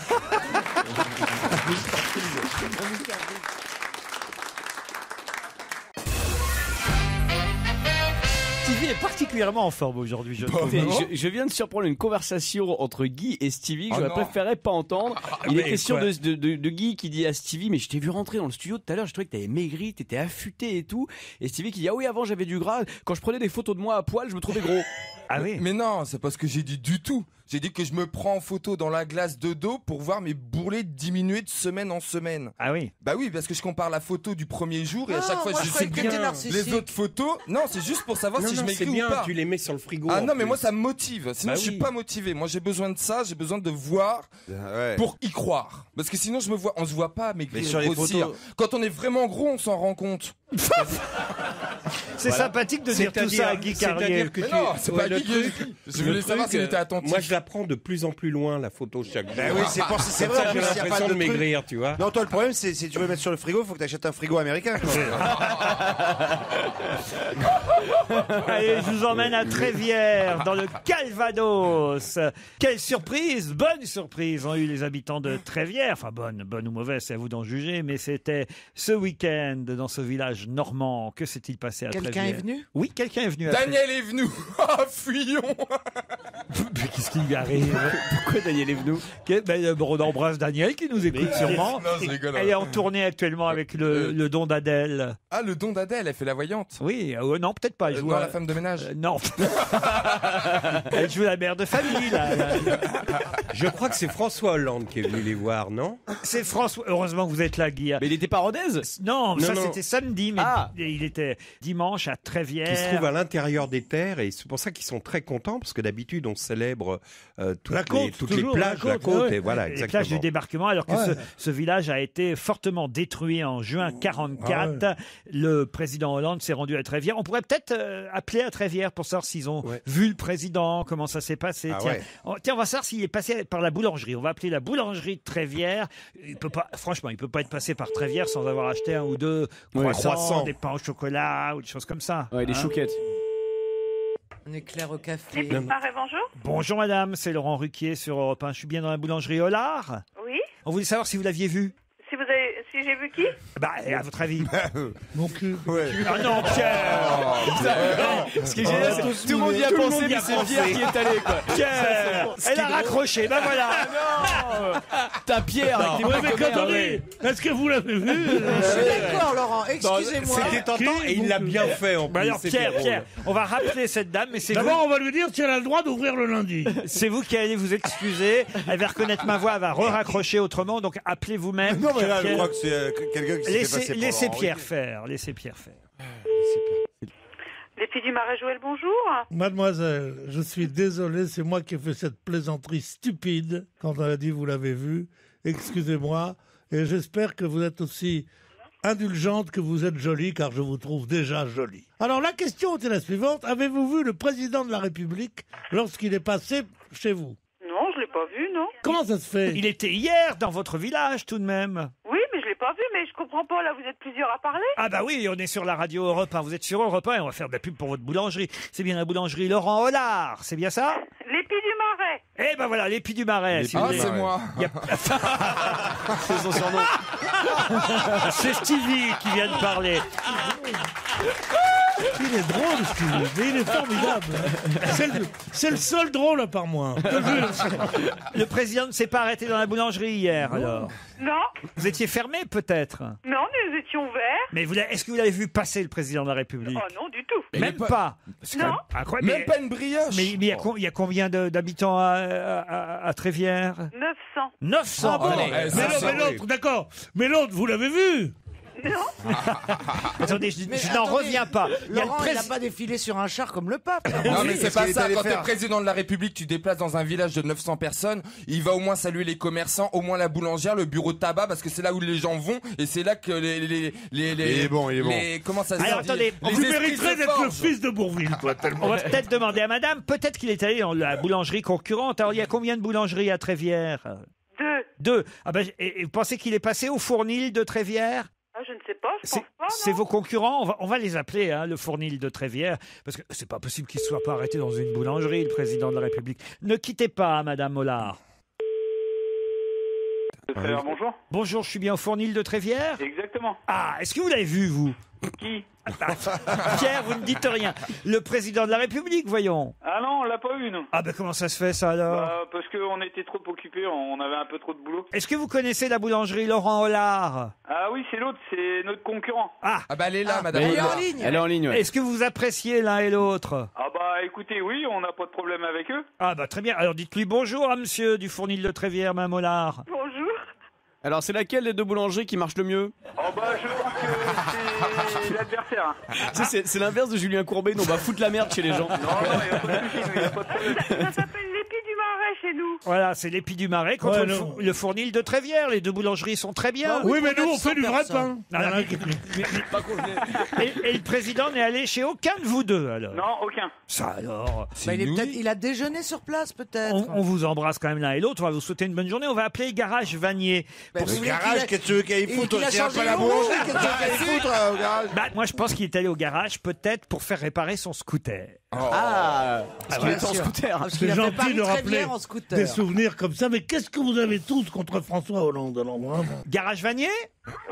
Stevie est particulièrement en forme aujourd'hui, je trouve. Je viens de surprendre une conversation entre Guy et Stevie que Oh j'aurais non. préféré pas entendre. Il est mais question quoi de Guy qui dit à Stevie, mais je t'ai vu rentrer dans le studio tout à l'heure, je trouvais que t'avais maigri, t'étais affûté et tout. Et Stevie qui dit, ah oui, avant j'avais du gras, quand je prenais des photos de moi à poil, je me trouvais gros. Ah oui. Mais non, c'est pas ce que j'ai dit du tout. J'ai dit que je me prends en photo dans la glace de dos pour voir mes bourrelets diminuer de semaine en semaine. Ah oui. Bah oui, parce que je compare la photo du premier jour et à chaque fois moi, je je sais croyais que t'étais bien narcissique. les autres photos. Non, c'est juste pour savoir si je c'est maigris ou bien, pas. tu les mets sur le frigo. Ah en non, mais plus. moi ça me motive. Sinon Bah je suis oui. pas motivé. Moi j'ai besoin de ça, j'ai besoin de voir Ouais. pour y croire. Parce que sinon on se voit pas maigrir, Mais sur les grossir. photos- Quand on est vraiment gros, on s'en rend compte. C'est sympathique de dire tout ça à Guy Carrier. C'est-à-dire que Mais tu... non, c'est Ouais, pas le Guy. truc- Je voulais le savoir truc, s'il était attentif. Moi, je la prends de plus en plus loin, la photo, chaque jour. Bah oui, c'est pour ça, c'est Comme vrai. ça, En j'ai plus, il y a pas l'impression de truc. maigrir, tu vois. Non, toi, le problème, c'est si tu veux mettre sur le frigo, il faut que tu achètes un frigo américain. Allez, je vous emmène à Trévière, dans le Calvados. Quelle surprise, bonne surprise ont eu les habitants de Trévière. Enfin, bonne ou mauvaise, c'est à vous d'en juger, mais c'était ce week-end dans ce village normand. Que s'est-il passé à Trévière? Quelqu'un est venu? Oui, quelqu'un est venu. à Daniel est venu. Ah, fuyons. Mais qu'est-ce qui lui arrive? Pourquoi Daniel est venu? On embrasse Daniel qui nous écoute sûrement. Non, je rigole. Elle est en tournée actuellement avec le don d'Adèle. Ah, le don d'Adèle, elle fait la voyante. Oui, non, peut-être pas. Elle joue Non, à- la femme de ménage. Non. Elle joue la mère de famille, là. Je crois que c'est François Hollande qui est venu les voir, non? C'est François. Heureusement que vous êtes là, Guy. Mais il était pas Rodez? Non, ça non. c'était samedi, mais Ah. il était dimanche à Trévière. Qui se trouve à l'intérieur des terres, et c'est pour ça qu'ils sont très contents, parce que d'habitude, on célèbre toutes La côte, les, toutes les toujours, plages, la la côte, côte, ouais. et voilà, Les plages exactement. du débarquement, alors que Ouais. ce village a été fortement détruit en juin 44. Le président Hollande s'est rendu à Trévière. On pourrait peut-être appeler à Trévière pour savoir s'ils ont Ouais. vu le président, comment ça s'est passé. Ah tiens. ouais. Tiens, on va savoir s'il est passé par la boulangerie. On va appeler la boulangerie de Trévière. Il peut pas, franchement, il peut pas être passé par Trévière sans avoir acheté un ou deux Ouais, croissants, croissants. des pains au chocolat ou des choses comme ça. Ouais, des Hein. chouquettes. Un éclair au café. Les Petites Marais, bonjour. Bonjour madame, c'est Laurent Ruquier sur Europe 1. Je suis bien dans la boulangerie Hollard. Oui. On voulait savoir si vous l'aviez vu. Si j'ai vu qui? Bah, et à votre avis. Mon cul. Ah non, Pierre. Ce qui est génial, c'est que tout le monde y a pensé, mais c'est Pierre qui est allé, quoi. Pierre, elle a raccroché, ben voilà. T'as Pierre avec tes Ouais, points mais communs. attendez, est-ce que vous l'avez vu Je suis d'accord, Laurent. Excusez-moi. C'était tentant et il l'a bien fait en plus. Bah alors c'était Pierre, drôle. Pierre, on va rappeler cette dame, mais c'est D'abord, vous, on va lui dire si elle a le droit d'ouvrir le lundi. c'est vous qui allez vous excuser. Elle va reconnaître ma voix, elle va raccrocher autrement, donc appelez vous-même. Non, mais là, je Pierre. crois que c'est quelqu'un qui s'est fait passer pour Laissez Laurent Pierre Ruquier. faire, laissez Pierre faire. Les Filles du Marais, Joël, bonjour. Mademoiselle, je suis désolé, c'est moi qui ai fait cette plaisanterie stupide quand on a dit vous l'avez vu. Excusez-moi, et j'espère que vous êtes aussi indulgente que vous êtes jolie, car je vous trouve déjà jolie. Alors la question était la suivante, avez-vous vu le président de la République lorsqu'il est passé chez vous? Non, je l'ai pas vu, non. Comment ça se fait? Il était hier dans votre village tout de même. Oui, mais je l'ai pas vu, mais je comprends pas, là, vous êtes plusieurs à parler. Ah bah oui, on est sur la radio Europe 1. Vous êtes sur Europe 1 et on va faire de la pub pour votre boulangerie. C'est bien la boulangerie Laurent Hollard, c'est bien ça? Les Filles du Marais. Eh ben voilà, les Pieds du Marais. si vous Ah, voulez. c'est moi. Il y a- C'est son surnom. C'est Stevie qui vient de parler. Il est drôle, Stevie, mais il est formidable. C'est le seul drôle à part moi. Je te jure. Le président ne s'est pas arrêté dans la boulangerie hier, alors. Non, Vous étiez fermé, peut-être. non, nous étions verts. Mais est-ce que vous l'avez vu passer, le président de la République? Oh non, du tout. Même pas. C'est quand Non. même incroyable. Même pas une brioche. Mais il y a combien d'habitants à Trévières? 900. 900. Ah bon, Allez, mais ça, l'autre, ça, mais l'autre, d'accord. Mais l'autre, vous l'avez vu? Non. Attendez, je Mais n'en attendez, reviens pas. Il y a le Laurent, il n'a prés- pas défilé sur un char comme le pape. Non, mais c'est Est-ce pas qu'il est ça. allé Quand t'es faire président de la République, tu te déplaces dans un village de 900 personnes. Il va au moins saluer les commerçants, au moins la boulangère, le bureau de tabac, parce que c'est là où les gens vont et c'est là que les Il est bon, il est bon. comment ça se Alors, dit attendez, Les Vous esprits mériterez se d'être le forgent. fils de Bourville, toi, tellement. On va peut-être demander à madame, peut-être qu'il est allé dans la boulangerie concurrente. Alors, il y a combien de boulangeries à Trévières? 2. 2. Ah ben, et vous pensez qu'il est passé au Fournil de Trévières? Ah, je ne sais pas, je C'est pense pas, c'est non. vos concurrents, on va les appeler, hein, le Fournil de Trévières, parce que c'est pas possible qu'il ne soit pas arrêté dans une boulangerie, le président de la République. Ne quittez pas, madame Mollard. Bonjour. Bonjour, je suis bien au Fournil de Trévières? Exactement. Ah, est-ce que vous l'avez vu, vous? Qui? Pierre, vous ne dites rien. Le président de la République, voyons. Ah non, on l'a pas vu, nous. Ah ben comment ça se fait, ça, alors? Parce qu'on était trop occupés, on avait un peu trop de boulot. Est-ce que vous connaissez la boulangerie Laurent Hollard? Ah oui, c'est l'autre, c'est notre concurrent. Ah, Ah bah elle est là, madame. Elle est Hollard. en ligne. Elle est en ligne, ouais. est-ce que vous appréciez l'un et l'autre? Ah bah écoutez, oui, on n'a pas de problème avec eux. Ah bah très bien. Alors dites-lui bonjour à monsieur du Fournil de Trévières, Mme Hollard. Bonjour. Alors, c'est laquelle des deux boulangeries qui marche le mieux? Oh bah je pense que c'est l'adversaire. Tu sais, c'est l'inverse de Julien Courbet, nous on va foutre la merde chez les gens. Non, y a pas de souci, y a pas de problème. Ça s'appelle les Pieds du Marais chez nous. Voilà, c'est l'Épi du Marais contre Ouais, le, non. le Fournil de Trévières. Les deux boulangeries sont très bien. Oui, mais nous, on fait du vrai 900 pain. Ah, Voilà, qui- Et le président n'est allé chez aucun de vous deux, alors? Non, aucun. Ça alors. Bah, il a déjeuné sur place, peut-être. On vous embrasse quand même l'un et l'autre. On va vous souhaiter une bonne journée. On va appeler Garage Vanier. Bah, Pour- vous Le voulez garage, qu'il qu'est-ce que tu veux qu'il aille et foutre? qu'il a C'est changé pas la le nom, boulangerie, qu'est-ce qu'est-ce que tu qu'il aille foutre au garage? Bah, moi, je pense qu'il est allé au garage, peut-être pour faire réparer son scooter. Ah, parce qu'il Bien était en sûr. scooter. Parce C'est qu'il a fait gentil de Paris-Trévières rappeler en scooter. des souvenirs comme ça, mais qu'est-ce que vous avez tous contre François Hollande, alors, vraiment? Garage Vanier?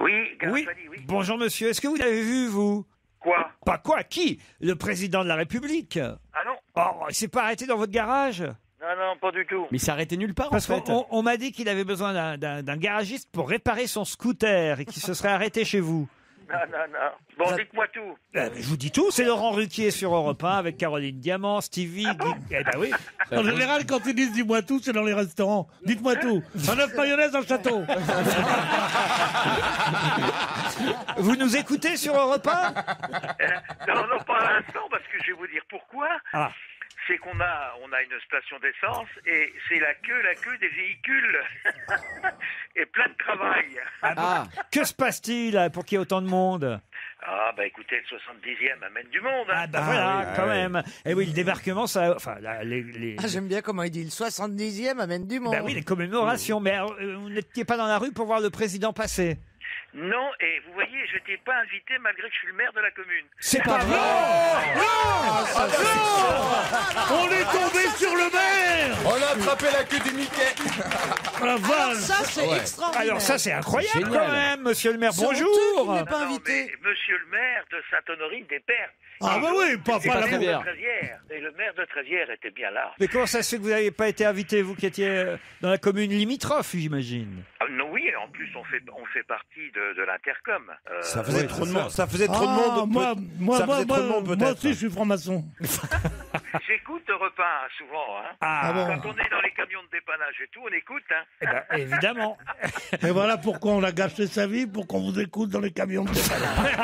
Oui, Oui. Bonjour, monsieur. Est-ce que vous l'avez vu, vous? Quoi? Pas quoi? Qui? Le président de la République? Ah non. Oh, il s'est pas arrêté dans votre garage? Non, non, pas du tout. Mais il s'est arrêté nulle part, Parce en fait. qu'on m'a dit qu'il avait besoin d'un garagiste pour réparer son scooter et qu'il se serait arrêté chez vous. Non, non, non. Bon, dites-moi tout. Je vous dis tout, c'est Laurent Ruquier sur Europe 1 avec Caroline Diamant, Stevie, Guy... Eh ben oui. En général, quand ils disent dis-moi tout, c'est dans les restaurants. Dites-moi tout. Un œuf mayonnaise dans le château. Vous nous écoutez sur Europe 1? Non, non, pas à l'instant, parce que je vais vous dire pourquoi. Ah. C'est qu'on a une station d'essence et c'est la queue des véhicules et plein de travail. Ah. Que se passe-t-il pour qu'il y ait autant de monde? Ah bah écoutez, le 70e amène du monde. Hein. Ah bah voilà, quand même. Et oui, le débarquement, ça... Enfin, Ah, j'aime bien comment il dit, le 70e amène du monde. Ben oui, les commémorations. Mais vous n'étiez pas dans la rue pour voir le président passer? Non, et vous voyez, je n'étais pas invité malgré que je suis le maire de la commune. C'est pas vrai. On est tombé sur le maire. On a attrapé la queue du Mickey. La Alors vache. ça, c'est Ouais. extraordinaire. Alors ça, c'est incroyable Génial. quand même, monsieur le maire. C'est honteux Bonjour. qu'il n'ait pas Non, invité. mais monsieur le maire de Sainte-Honorine des Pères. Ah bah oui, pas Et la le maire Trévière. de Trévière. Et le maire de Trévière était bien là. Mais comment ça se fait que vous n'avez pas été invité, vous qui étiez dans la commune limitrophe, j'imagine? Ah, non, oui, et en plus, on fait partie de l'Intercom. Ça faisait trop de monde. Ça faisait Ah, trop de monde. moi, ça faisait trop de monde moi peut-être. aussi, je suis franc-maçon. J'écoute Europe 1 souvent. Hein. Ah bon. Quand on est dans les camions de dépannage et tout, on écoute. Hein. Eh ben, évidemment. Et voilà pourquoi on a gâché sa vie, pour qu'on vous écoute dans les camions de dépannage.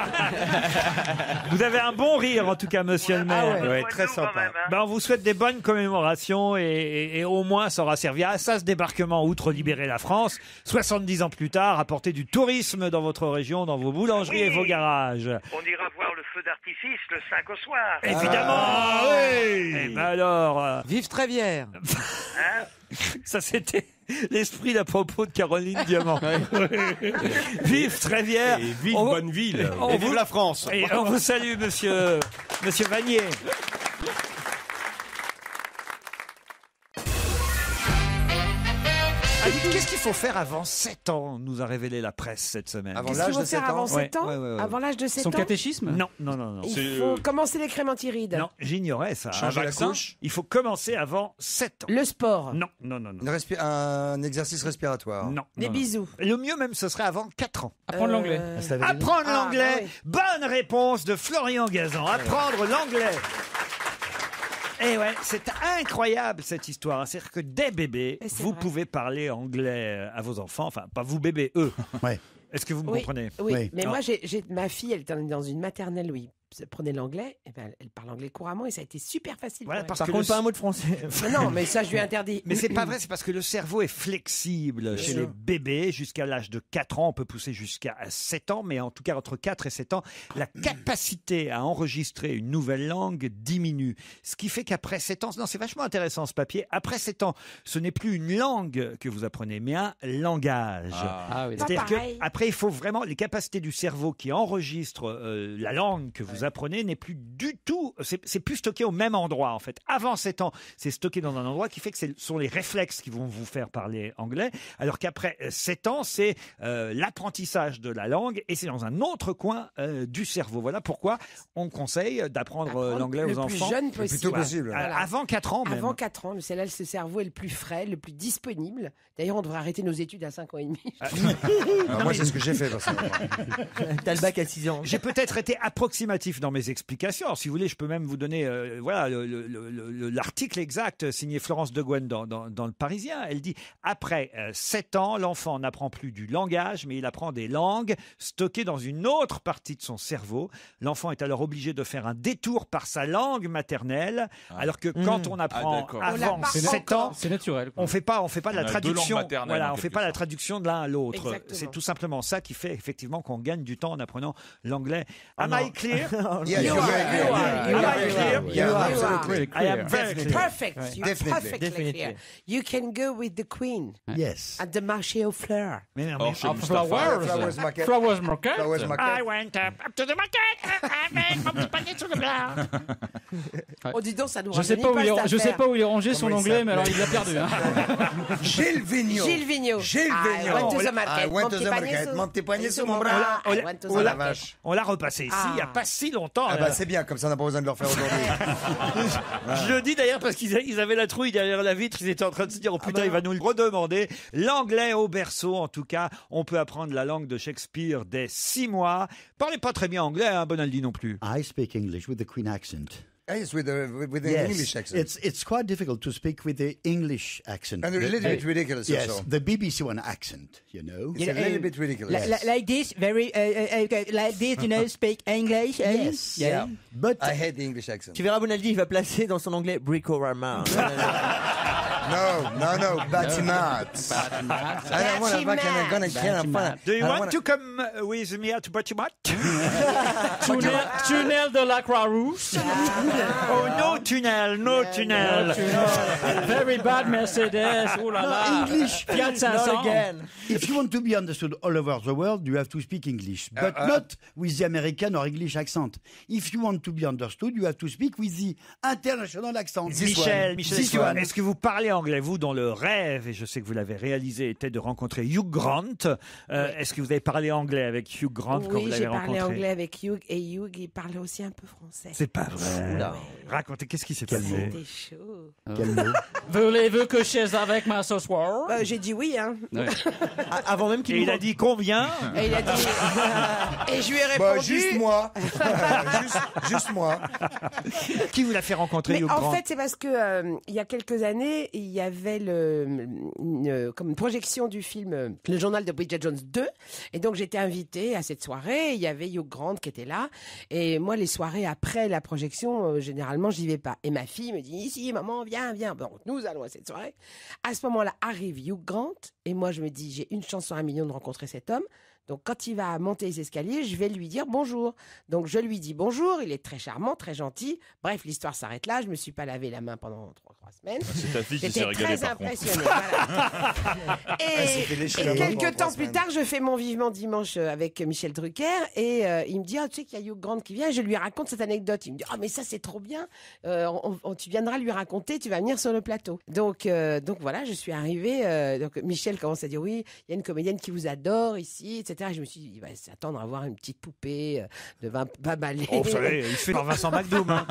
Vous avez un bon rire, en tout cas, monsieur le maire. Ouais, très sympa. Ben, on vous souhaite des bonnes commémorations et au moins ça aura servi à ça, ce débarquement, outre libérer la France, 70 ans plus tard, apporter du tourisme dans votre région, dans vos boulangeries et vos garages. On ira voir le feu d'artifice le 5 au soir. Évidemment. Ah oui. Eh ben alors, Vive Trévière. Hein. ça c'était l'esprit d'à propos de Caroline Diamant. Vive Trévière. Et vive On- Bonneville. on Et vous- vive la France. Et on vous salue, monsieur Vanier. Ah, dites, qu'est-ce qu'il faut faire avant 7 ans, nous a révélé la presse cette semaine. Avant Qu'est-ce qu'il l'âge faut de 7 faire avant ans. 7 ans Ouais, ouais, ouais. Avant l'âge de 7 Son ans catéchisme? Non, non, non, non. Il faut commencer les crémantirides. Non, j'ignorais ça. Changer Un la vaccin. couche. Il faut commencer avant 7 ans. Le sport. Non, non, non, non. Un exercice respiratoire. Non. Les non, bisous. non. Le mieux même, ce serait avant 4 ans. Apprendre l'anglais. Apprendre Ah, l'anglais. bah oui. Bonne réponse de Florian Gazan. Apprendre l'anglais. Eh ouais, c'est incroyable cette histoire. C'est-à-dire que dès bébé, Et c'est vous vrai. pouvez parler anglais à vos enfants. Enfin, pas vous bébés, eux. Ouais. Est-ce que vous me Oui, comprenez? oui. Oui. Mais Non. moi, ma fille, elle était dans une maternelle où ils prenaient l'anglais. Et ben, elle parle anglais couramment et ça a été super facile. Voilà, pour parce Par que contre, le- pas un mot de français. elle. Non, mais ça, je lui ai interdit. Mais c'est pas vrai, c'est parce que le cerveau est flexible chez les bébés. Jusqu'à l'âge de 4 ans, on peut pousser jusqu'à 7 ans, mais en tout cas entre 4 et 7 ans, la capacité à enregistrer une nouvelle langue diminue. Ce qui fait qu'après 7 ans, non, c'est vachement intéressant ce papier, après 7 ans, ce n'est plus une langue que vous apprenez, mais un langage. Ah oui, C'est-à-dire Pas pareil. qu'après, il faut vraiment, les capacités du cerveau qui enregistre la langue que vous apprenez n'est plus du tout, c'est plus stocké au même endroit en fait. Avant 7 ans, c'est stocké dans un endroit qui fait que ce sont les réflexes qui vont vous faire parler anglais, alors qu'après 7 ans, c'est l'apprentissage de la langue et c'est dans un autre coin du cerveau. Voilà pourquoi on conseille d'apprendre Apprendre l'anglais le aux plus enfants. jeune possible. possible. Voilà. Avant 4 ans même. Avant 4 ans, c'est là que ce cerveau est le plus frais, le plus disponible. D'ailleurs, on devrait arrêter nos études à 5 ans et demi. Alors, moi, c'est ce que j'ai fait. personnellement. T'as le bac à 6 ans. J'ai peut-être été approximatif dans mes explications. Alors, si vous voulez, je peux même vous donner voilà, l'article exact signé Florence de Gouin dans Le Parisien. Elle dit « Après 7 ans, l'enfant n'apprend plus du langage, mais il apprend des langues stockées dans une autre partie de son cerveau. L'enfant est alors obligé de faire un détour par sa langue maternelle, alors que quand on apprend d'accord. avant 7 ans, C'est naturel. quoi. on fait pas de la On a deux traduction. langues maternelles, Voilà, en on fait quelque pas la sorte. traduction de l'un à l'autre. Exactement. C'est tout simplement ça qui fait effectivement qu'on gagne du temps en apprenant l'anglais. Am I clear? Yeah, you are. Am I clear? Yeah, You absolutely. I am very clear. Perfect. You're Definitely. perfectly Definitely. clear. You can go with the Queen Yes. at the marché aux fleurs. Mais non, Oh, mais- chez Mustapha. Flowers market. Flowers market. Flowers I market. went up to the market avec mon petit panier sur le blanc. Oh, dis donc, ça nous Je sais pas où il est, je sais pas où il est rangé son Comment il anglais, mais alors il l'a perdu. Hein. Gilles Vigneault. Gilles Vigneault. Gilles I Vigneault. went to the market. I went Mon to petit the panier market. sous- Mon petit poignet sous mon mon bras. bras. On I l'a- went to Oh the la market. vache. On l'a repassé ici il n'y a pas si longtemps. Ah bah c'est bien, comme ça on n'a pas besoin de le refaire aujourd'hui. Je le dis d'ailleurs parce qu'ils avaient la trouille derrière la vitre, ils étaient en train de se dire oh putain il va nous le redemander. L'anglais au berceau en tout cas, on peut apprendre la langue de Shakespeare dès 6 mois. Parlez pas très bien anglais, hein, Bonaldi non plus. I speak English with the Queen accent. Yes, with the Yes, English accent. it's quite difficult to speak with the English accent. And a little bit ridiculous Yes, also. the BBC one accent, you know. It's a little bit ridiculous. Like this, very, like this, you know, speak English. Yes. Yeah. But I hate the English accent. Tu verras, Bonaldi, il va placer dans son anglais Bricorama. No, Batimat. I don't want to back and I'm gonna kill him. Do you want to come with me at Batimat? Tunnel de la Croix-Rouge. Oh, no tunnel, no tunnel. Very bad Mercedes. Oh là là. English. Fiat 500. If you want to be understood all over the world, you have to speak English, but not with the American or English accent. If you want to be understood, you have to speak with the international accent. Michel, est-ce que vous parlez anglais, vous, dont le rêve, et je sais que vous l'avez réalisé, était de rencontrer Hugh Grant. Est-ce que vous avez parlé anglais avec Hugh Grant quand vous l'avez rencontré? Oui, j'ai parlé anglais avec Hugh, et Hugh, il parlait aussi un peu français. C'est pas vrai. Racontez, qu'est-ce qui s'est passé? C'était chaud. Quel mot? Voulez-vous coucher avec moi ce soir? J'ai dit oui, hein. Ouais. Avant même qu'il il a dit combien? Et il a dit... et je lui ai répondu... juste moi. juste moi. Qui vous l'a fait rencontrer, Hugh Grant? En fait, c'est parce que il y a quelques années, il y avait comme une projection du film Le Journal de Bridget Jones 2. Et donc, j'étais invitée à cette soirée. Il y avait Hugh Grant qui était là. Et moi, les soirées après la projection, généralement, j'y vais pas. Et ma fille me dit, ici, maman, viens. Bon, nous allons à cette soirée. À ce moment-là, arrive Hugh Grant. Et moi, je me dis, j'ai une chance sur 1 million de rencontrer cet homme. Donc, quand il va monter les escaliers, je vais lui dire bonjour. Donc, je lui dis bonjour. Il est très charmant, très gentil. Bref, l'histoire s'arrête là. Je me suis pas lavé la main pendant 3 semaines. C'est ta fille qui s'est régalée, par contre. J'étais très impressionnée. Voilà. Et quelques temps plus tard, je fais mon Vivement Dimanche avec Michel Drucker. Et il me dit, tu sais qu'il y a Hugh Grant qui vient. Je lui raconte cette anecdote. Il me dit, mais ça, c'est trop bien. Tu viendras lui raconter. Tu vas venir sur le plateau. Donc voilà, je suis arrivée. Donc, Michel commence à dire, oui, il y a une comédienne qui vous adore ici, etc. Et je me suis dit, il va s'attendre à voir une petite poupée de 20 balais. Oh, vous savez, il fait par Vincent McDoom. Hein.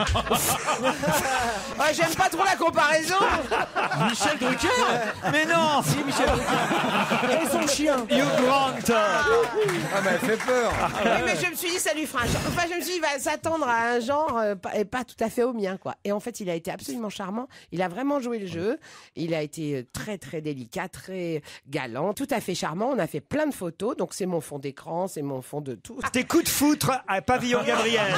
J'aime pas trop la comparaison. Michel Drucker. Mais non. Si, Michel Drucker. Et son chien. Hugh Grant. Mais elle fait peur. Oui, mais je me suis dit, ça lui fera un genre. Enfin, je me suis dit, il va s'attendre à un genre et pas tout à fait au mien, quoi. Et en fait, il a été absolument charmant. Il a vraiment joué le jeu. Il a été très, très délicat, très galant, tout à fait charmant. On a fait plein de photos. Donc, c'est mon fond d'écran, c'est mon fond de tout. C'était coup de foutre à Pavillon Gabriel.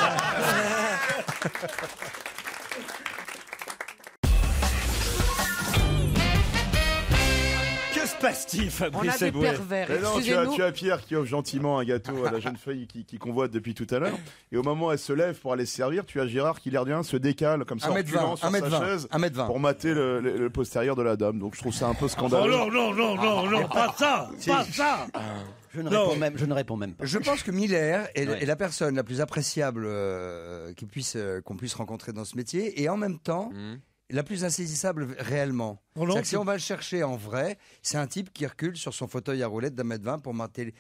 Que se passe-t-il, Fabrice Eboué? Mais non, tu as Pierre qui offre gentiment un gâteau à la jeune fille qui convoite depuis tout à l'heure. Et au moment où elle se lève pour aller se servir, tu as Gérard qui, l'air de rien, se décale comme ça en reculant sur sa chaise pour mater le postérieur de la dame. Donc je trouve ça un peu scandaleux. Oh non, pas ça, pas ça. Je ne réponds même pas. Je pense que Miller est la personne la plus appréciable qu'on puisse rencontrer dans ce métier, et en même temps la plus insaisissable réellement. C'est-à-dire que si on va le chercher en vrai, c'est un type qui recule sur son fauteuil à roulettes d'1m20 pour mater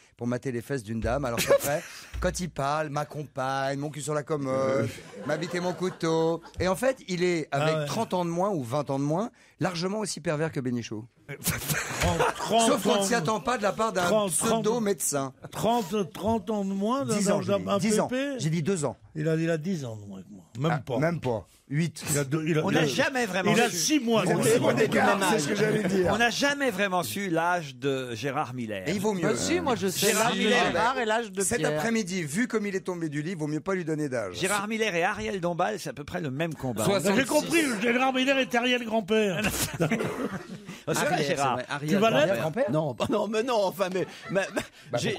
les fesses d'une dame, alors qu'après, quand il parle, ma compagne, mon cul sur la commode, ma bite et mon couteau. Et en fait, il est, avec 30 ans de moins ou 20 ans de moins, largement aussi pervers que Bénichou. Sauf qu'on ne s'y attend pas de la part d'un pseudo-médecin. 30 ans de moins 10 ans, j'ai dit 2 ans. Il a 10 ans de moins que moi. Même pas. Même pas. 8. On n'a jamais vraiment Il a su. 6 mois. C'est ce que j'allais dire. On n'a jamais vraiment su l'âge de Gérard Miller. Et il vaut mieux. Si, moi je sais. Gérard Miller. Et l'âge de Cet Pierre. après-midi, vu comme il est tombé du lit, il vaut mieux pas lui donner d'âge. Gérard Miller et Ariel Dombal, c'est à peu près le même combat. J'ai compris, Gérard Miller est arrière-grand-père. C'est vrai, Gérard. Tu vas l'être? Non, mais non, enfin, parce que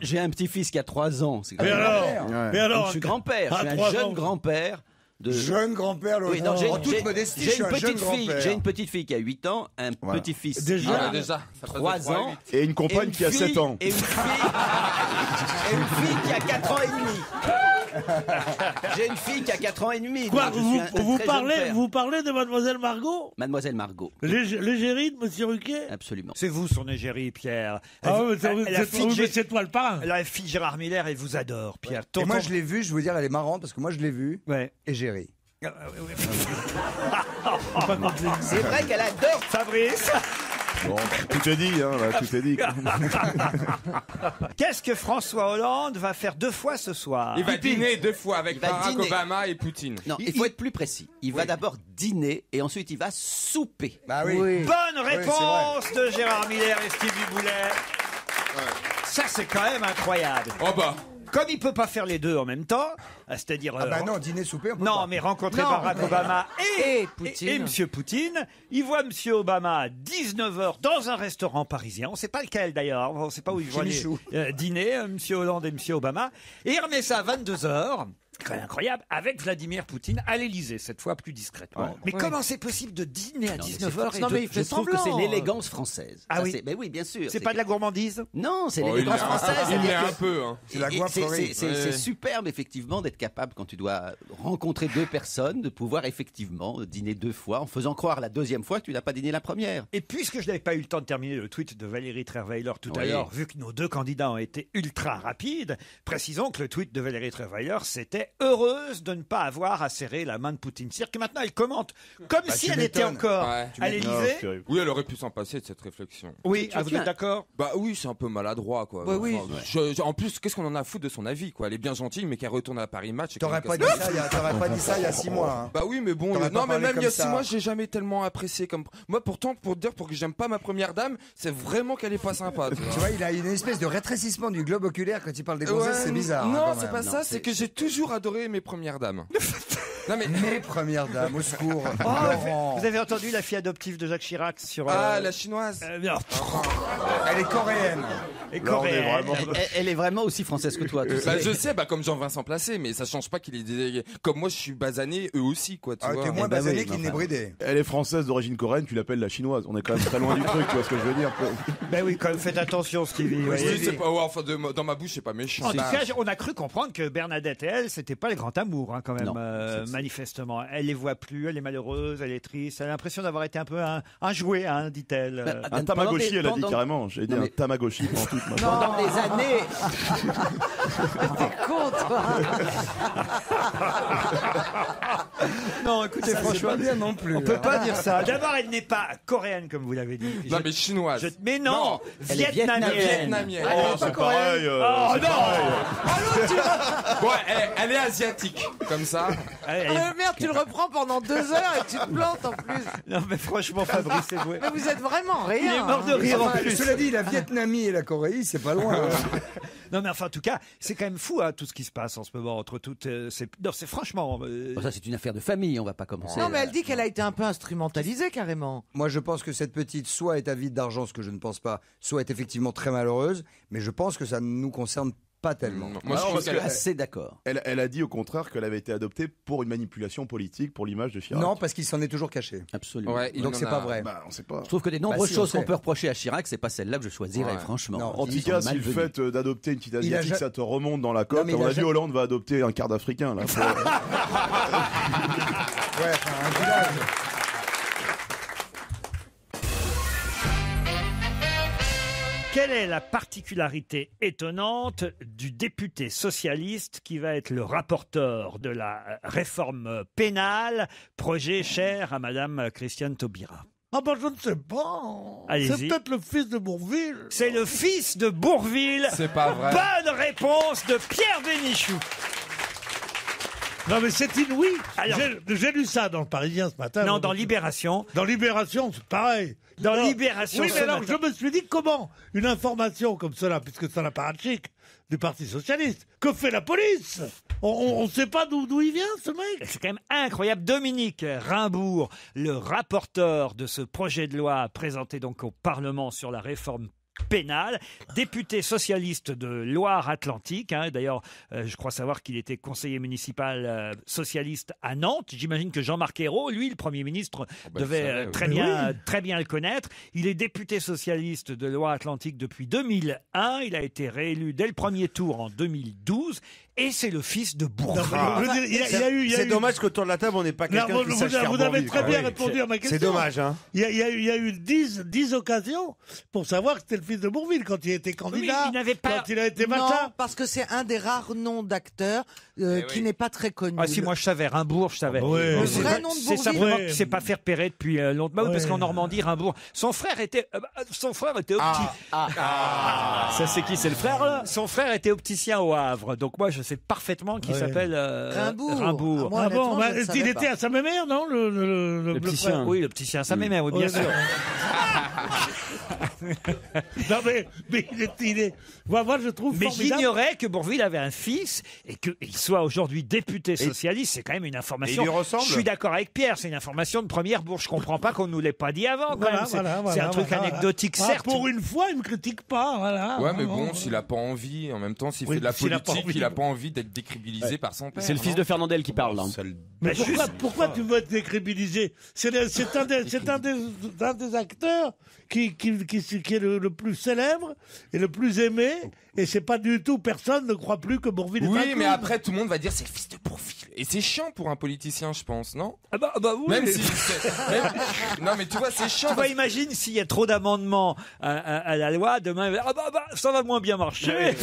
j'ai un petit-fils qui a 3 ans. Mais alors, donc, je suis grand-père, je suis un jeune grand-père. Jeune grand-père, oui, non, en toute modestie, je suis un jeune grand-père. J'ai une petite fille qui a 8 ans, un petit-fils qui déjà, a 3 ans. Et une compagne qui a 7 ans. Et une fille qui a 4 ans et demi. J'ai une fille qui a 4 ans et demi. Quoi, vous parlez de Mademoiselle Margot? Mademoiselle Margot. L'égérie de Monsieur Ruquier? Absolument. C'est vous son égérie, Pierre. C'est toi le parrain. La fille Gérard Miller, elle vous adore, Pierre. Et moi je l'ai vue, je veux dire, elle est marrante parce que moi je l'ai vue. Égérie. C'est vrai qu'elle adore Fabrice. Bon, tout est dit, hein, là, tout est dit. Qu'est-ce que François Hollande va faire 2 fois ce soir? Il va dîner 2 fois avec Barack Obama et Poutine. Non, il faut être plus précis. Il va d'abord dîner et ensuite il va souper. Bah oui. Bonne réponse de Gérard Miller et Stevie Boulet. Ça, c'est quand même incroyable. Oh bah. Comme il peut pas faire les deux en même temps, c'est-à-dire non, dîner, souper, on peut non, pas. mais rencontrer Non, Barack mais- Obama Et Poutine. et Monsieur Poutine, il voit Monsieur Obama à 19h dans un restaurant parisien. On ne sait pas lequel d'ailleurs, on ne sait pas où ils vont aller dîner, Monsieur Hollande et Monsieur Obama, et il remet ça à 22h. Quand même incroyable, avec Vladimir Poutine à l'Élysée, cette fois plus discrètement. Mais comment c'est possible de dîner à 19h Non, mais il fait Je trouve que c'est l'élégance française. Ah Ça, oui. Mais oui, bien sûr. C'est pas de la gourmandise? Non, c'est Oh, l'élégance il française. il l'est c'est-à-dire un que- peu. Hein. C'est la Et goinfrerie. c'est superbe, effectivement, d'être capable, quand tu dois rencontrer deux personnes, de pouvoir effectivement dîner deux fois, en faisant croire la deuxième fois que tu n'as pas dîné la première. Et puisque je n'avais pas eu le temps de terminer le tweet de Valérie Trierweiler tout à Oui. l'heure, vu que nos deux candidats ont été ultra rapides, précisons que le tweet de Valérie Trierweiler, c'était « Heureuse de ne pas avoir à serrer la main de Poutine ». C'est-à-dire que maintenant, elle commente comme si tu elle était m'étonnes. encore Ouais, à l'Élysée. Oui, elle aurait pu s'en passer de cette réflexion. Oui, vous êtes d'accord? Bah oui, c'est un peu maladroit, quoi. Ouais, oui. En plus, qu'est-ce qu'on en a à foutre de son avis, quoi? Elle est bien gentille, mais qu'elle retourne à Paris Match. T'aurais pas dit ça il y a 6 mois. Hein. Bah oui, mais bon, T'aurais pas non, mais parlé même il y a comme 6 ça. mois, j'ai jamais tellement apprécié comme. Moi, pourtant, pour que j'aime pas ma première dame, c'est vraiment qu'elle est pas sympa. Tu vois, il a une espèce de rétrécissement du globe oculaire quand il parle des gonzesses, c'est bizarre. Non, hein, quand c'est même. pas ça, c'est que j'ai toujours adoré mes premières dames. Non mais Mes premières dames, au secours. Oh, Laurent. vous avez entendu la fille adoptive de Jacques Chirac sur... Ah, la chinoise. Non. Elle est coréenne. Et Là, on est coréenne. vraiment- Elle est vraiment aussi française que toi. Tu sais. Bah, je sais, comme Jean-Vincent Placé, mais ça change pas qu'il est comme moi, je suis basané, eux aussi, quoi. Tu Ah, vois. t'es moins bah basané oui, qu'il enfin. n'est bridé. Elle est française d'origine coréenne, tu l'appelles la chinoise. On est quand même très loin du truc, tu vois ce que je veux dire. Ben oui, quand même, faites attention, Stevie. Oui, voyez. c'est pas, ouais, enfin, dans ma bouche, c'est pas méchant. En tout cas, on a cru comprendre que Bernadette et elle, c'était pas le grand amour, hein, quand même, Non, manifestement. Elle les voit plus, elle est malheureuse, elle est triste, elle a l'imprestion d'avoir été un peu un jouet, hein, dit-elle. Bah, Un Tamagotchi, elle a dit pendant- carrément. J'ai dit Non, un mais- Tamagotchi pendant toute ma vie. Pendant des années. T'es con, toi. Non, écoutez, Ça, c'est franchement, pas bien non plus. on peut hein. pas dire ça. D'abord, elle n'est pas coréenne, comme vous l'avez dit. Non, mais chinoise. Mais non, elle est vietnamienne. Vietnamienne. Oh, c'est pareil. Oh c'est non pareil. Ouais, elle est asiatique, comme ça. Merde, tu le reprends pendant 2 heures et tu te plantes en plus. Non, mais franchement, Fabrice, c'est vrai. Mais vous êtes vraiment rien. Il est mort de hein. rire en Enfin, plus. Cela dit, la Vietnamie et la Corée, c'est pas loin. hein. Non, mais enfin, en tout cas, c'est quand même fou, hein, tout ce qui se passe en ce moment entre toutes. Non, c'est franchement. Bon, ça, c'est une affaire de famille, on va pas commencer. Non, mais elle dit qu'elle a été un peu instrumentalisée carrément. Moi, je pense que cette petite soit est avide d'argent, ce que je ne pense pas, soit est effectivement très malheureuse, mais je pense que ça ne nous concerne pas tellement. Moi, je Non, trouve parce qu'elle que- Assez d'accord. Elle a dit au contraire qu'elle avait été adoptée pour une manipulation politique, pour l'image de Chirac. Non, parce qu'il s'en est toujours caché. Absolument. Ouais, il Donc en c'est a- pas vrai. Bah, on sait pas. Je trouve que des nombreuses si, on choses qu'on sait. peut reprocher à Chirac, c'est pas celle-là que je choisirais, Ouais. franchement. Non, En Ils tout cas, sont si le malvenus. fait d'adopter une petite Il a asiatique, ja- ça te remonte dans la cote, mais à il mon a avis, ja- Hollande va adopter un quart d'Africain. Là. Ouais, enfin, un village. Quelle est la particularité étonnante du député socialiste qui va être le rapporteur de la réforme pénale, projet cher à Madame Christiane Taubira? Ah ben je ne sais pas. Allez-y. C'est peut-être le fils de Bourville. C'est le fils de Bourville. C'est pas vrai. Bonne réponse de Pierre Bénichou. Non mais c'est inouï. Alors- J'ai lu ça dans le Parisien ce matin. Non, dans Libération. Dans Libération, c'est pareil. Dans Alors, Libération, Oui, ce mais alors matin. je me suis dit comment une information comme cela, puisque c'est un apparatchik du Parti Socialiste, que fait la police? On ne sait pas d'où il vient ce mec. C'est quand même incroyable. Dominique Rimbourg, le rapporteur de ce projet de loi présenté donc au Parlement sur la réforme pénale, député socialiste de Loire-Atlantique. Hein. D'ailleurs, je crois savoir qu'il était conseiller municipal socialiste à Nantes. J'imagine que Jean-Marc Ayrault, lui, le Premier ministre, devait savait, oui. très bien le connaître. Il est député socialiste de Loire-Atlantique depuis 2001. Il a été réélu dès le premier tour en 2012. Et c'est le fils de Bourvard. Je veux dire, il y a eu- C'est dommage qu'autour de la table, on n'ait pas Non, quelqu'un qui sache faire vous avez Bourvil, très quoi. bien Oui. répondu à ma question. C'est dommage, hein. Il y a eu 10 occasions pour savoir que c'était le fils de Bourville quand il était candidat, il n'avait pas- quand il a été machin. Non, parce que c'est un des rares noms d'acteurs qui n'est pas très connu. Ah si, moi je savais, Rimbourg, je savais. oui. Mais Le c'est vrai pas- nom de c'est Bourvil. simplement Ouais. qu'il s'est pas fait repérer depuis longtemps. Bah oui, parce Ouais. qu'en Normandie, Rimbourg, son frère était Ça, c'est qui? C'est le frère, là? Son frère était opticien au Havre. Donc moi, je sait parfaitement qu'il Ouais. s'appelle Rimbourg. Ah bon, il était à sa mémère, non le petit frère. chien. Oui, le petit chien à sa mémère, oui, bien Ouais, sûr. Non mais il est. Moi, je trouve Mais formidable. j'ignorais que Bourvil avait un fils et qu'il soit aujourd'hui député socialiste. C'est quand même une information. Et il lui ressemble. Je suis d'accord avec Pierre, c'est une information de première bourge. Je comprends pas qu'on nous l'ait pas dit avant. Quand même. C'est un truc anecdotique, certes. Pour une fois, il me critique pas. Voilà. Ouais, mais bon, s'il a pas envie, en même temps, s'il fait de la s'il a pas politique, envie. il a pas envie d'être décrédibilisé par son père. C'est le fils de Fernandel qui parle. Là. Mais pourquoi tu veux être décrédibilisé? C'est un des acteurs qui est le plus célèbre et le plus aimé. Et c'est pas du tout, personne ne croit plus que Bourvil est un Oui, clown. mais après, tout le monde va dire c'est le fils de Bourvil. Et c'est chiant pour un politicien, je pense, non? Ah bah oui. Même si. Non, mais tu vois, c'est chiant. Tu vois, imagine s'il y a trop d'amendements à la loi, demain, ça va moins bien marcher.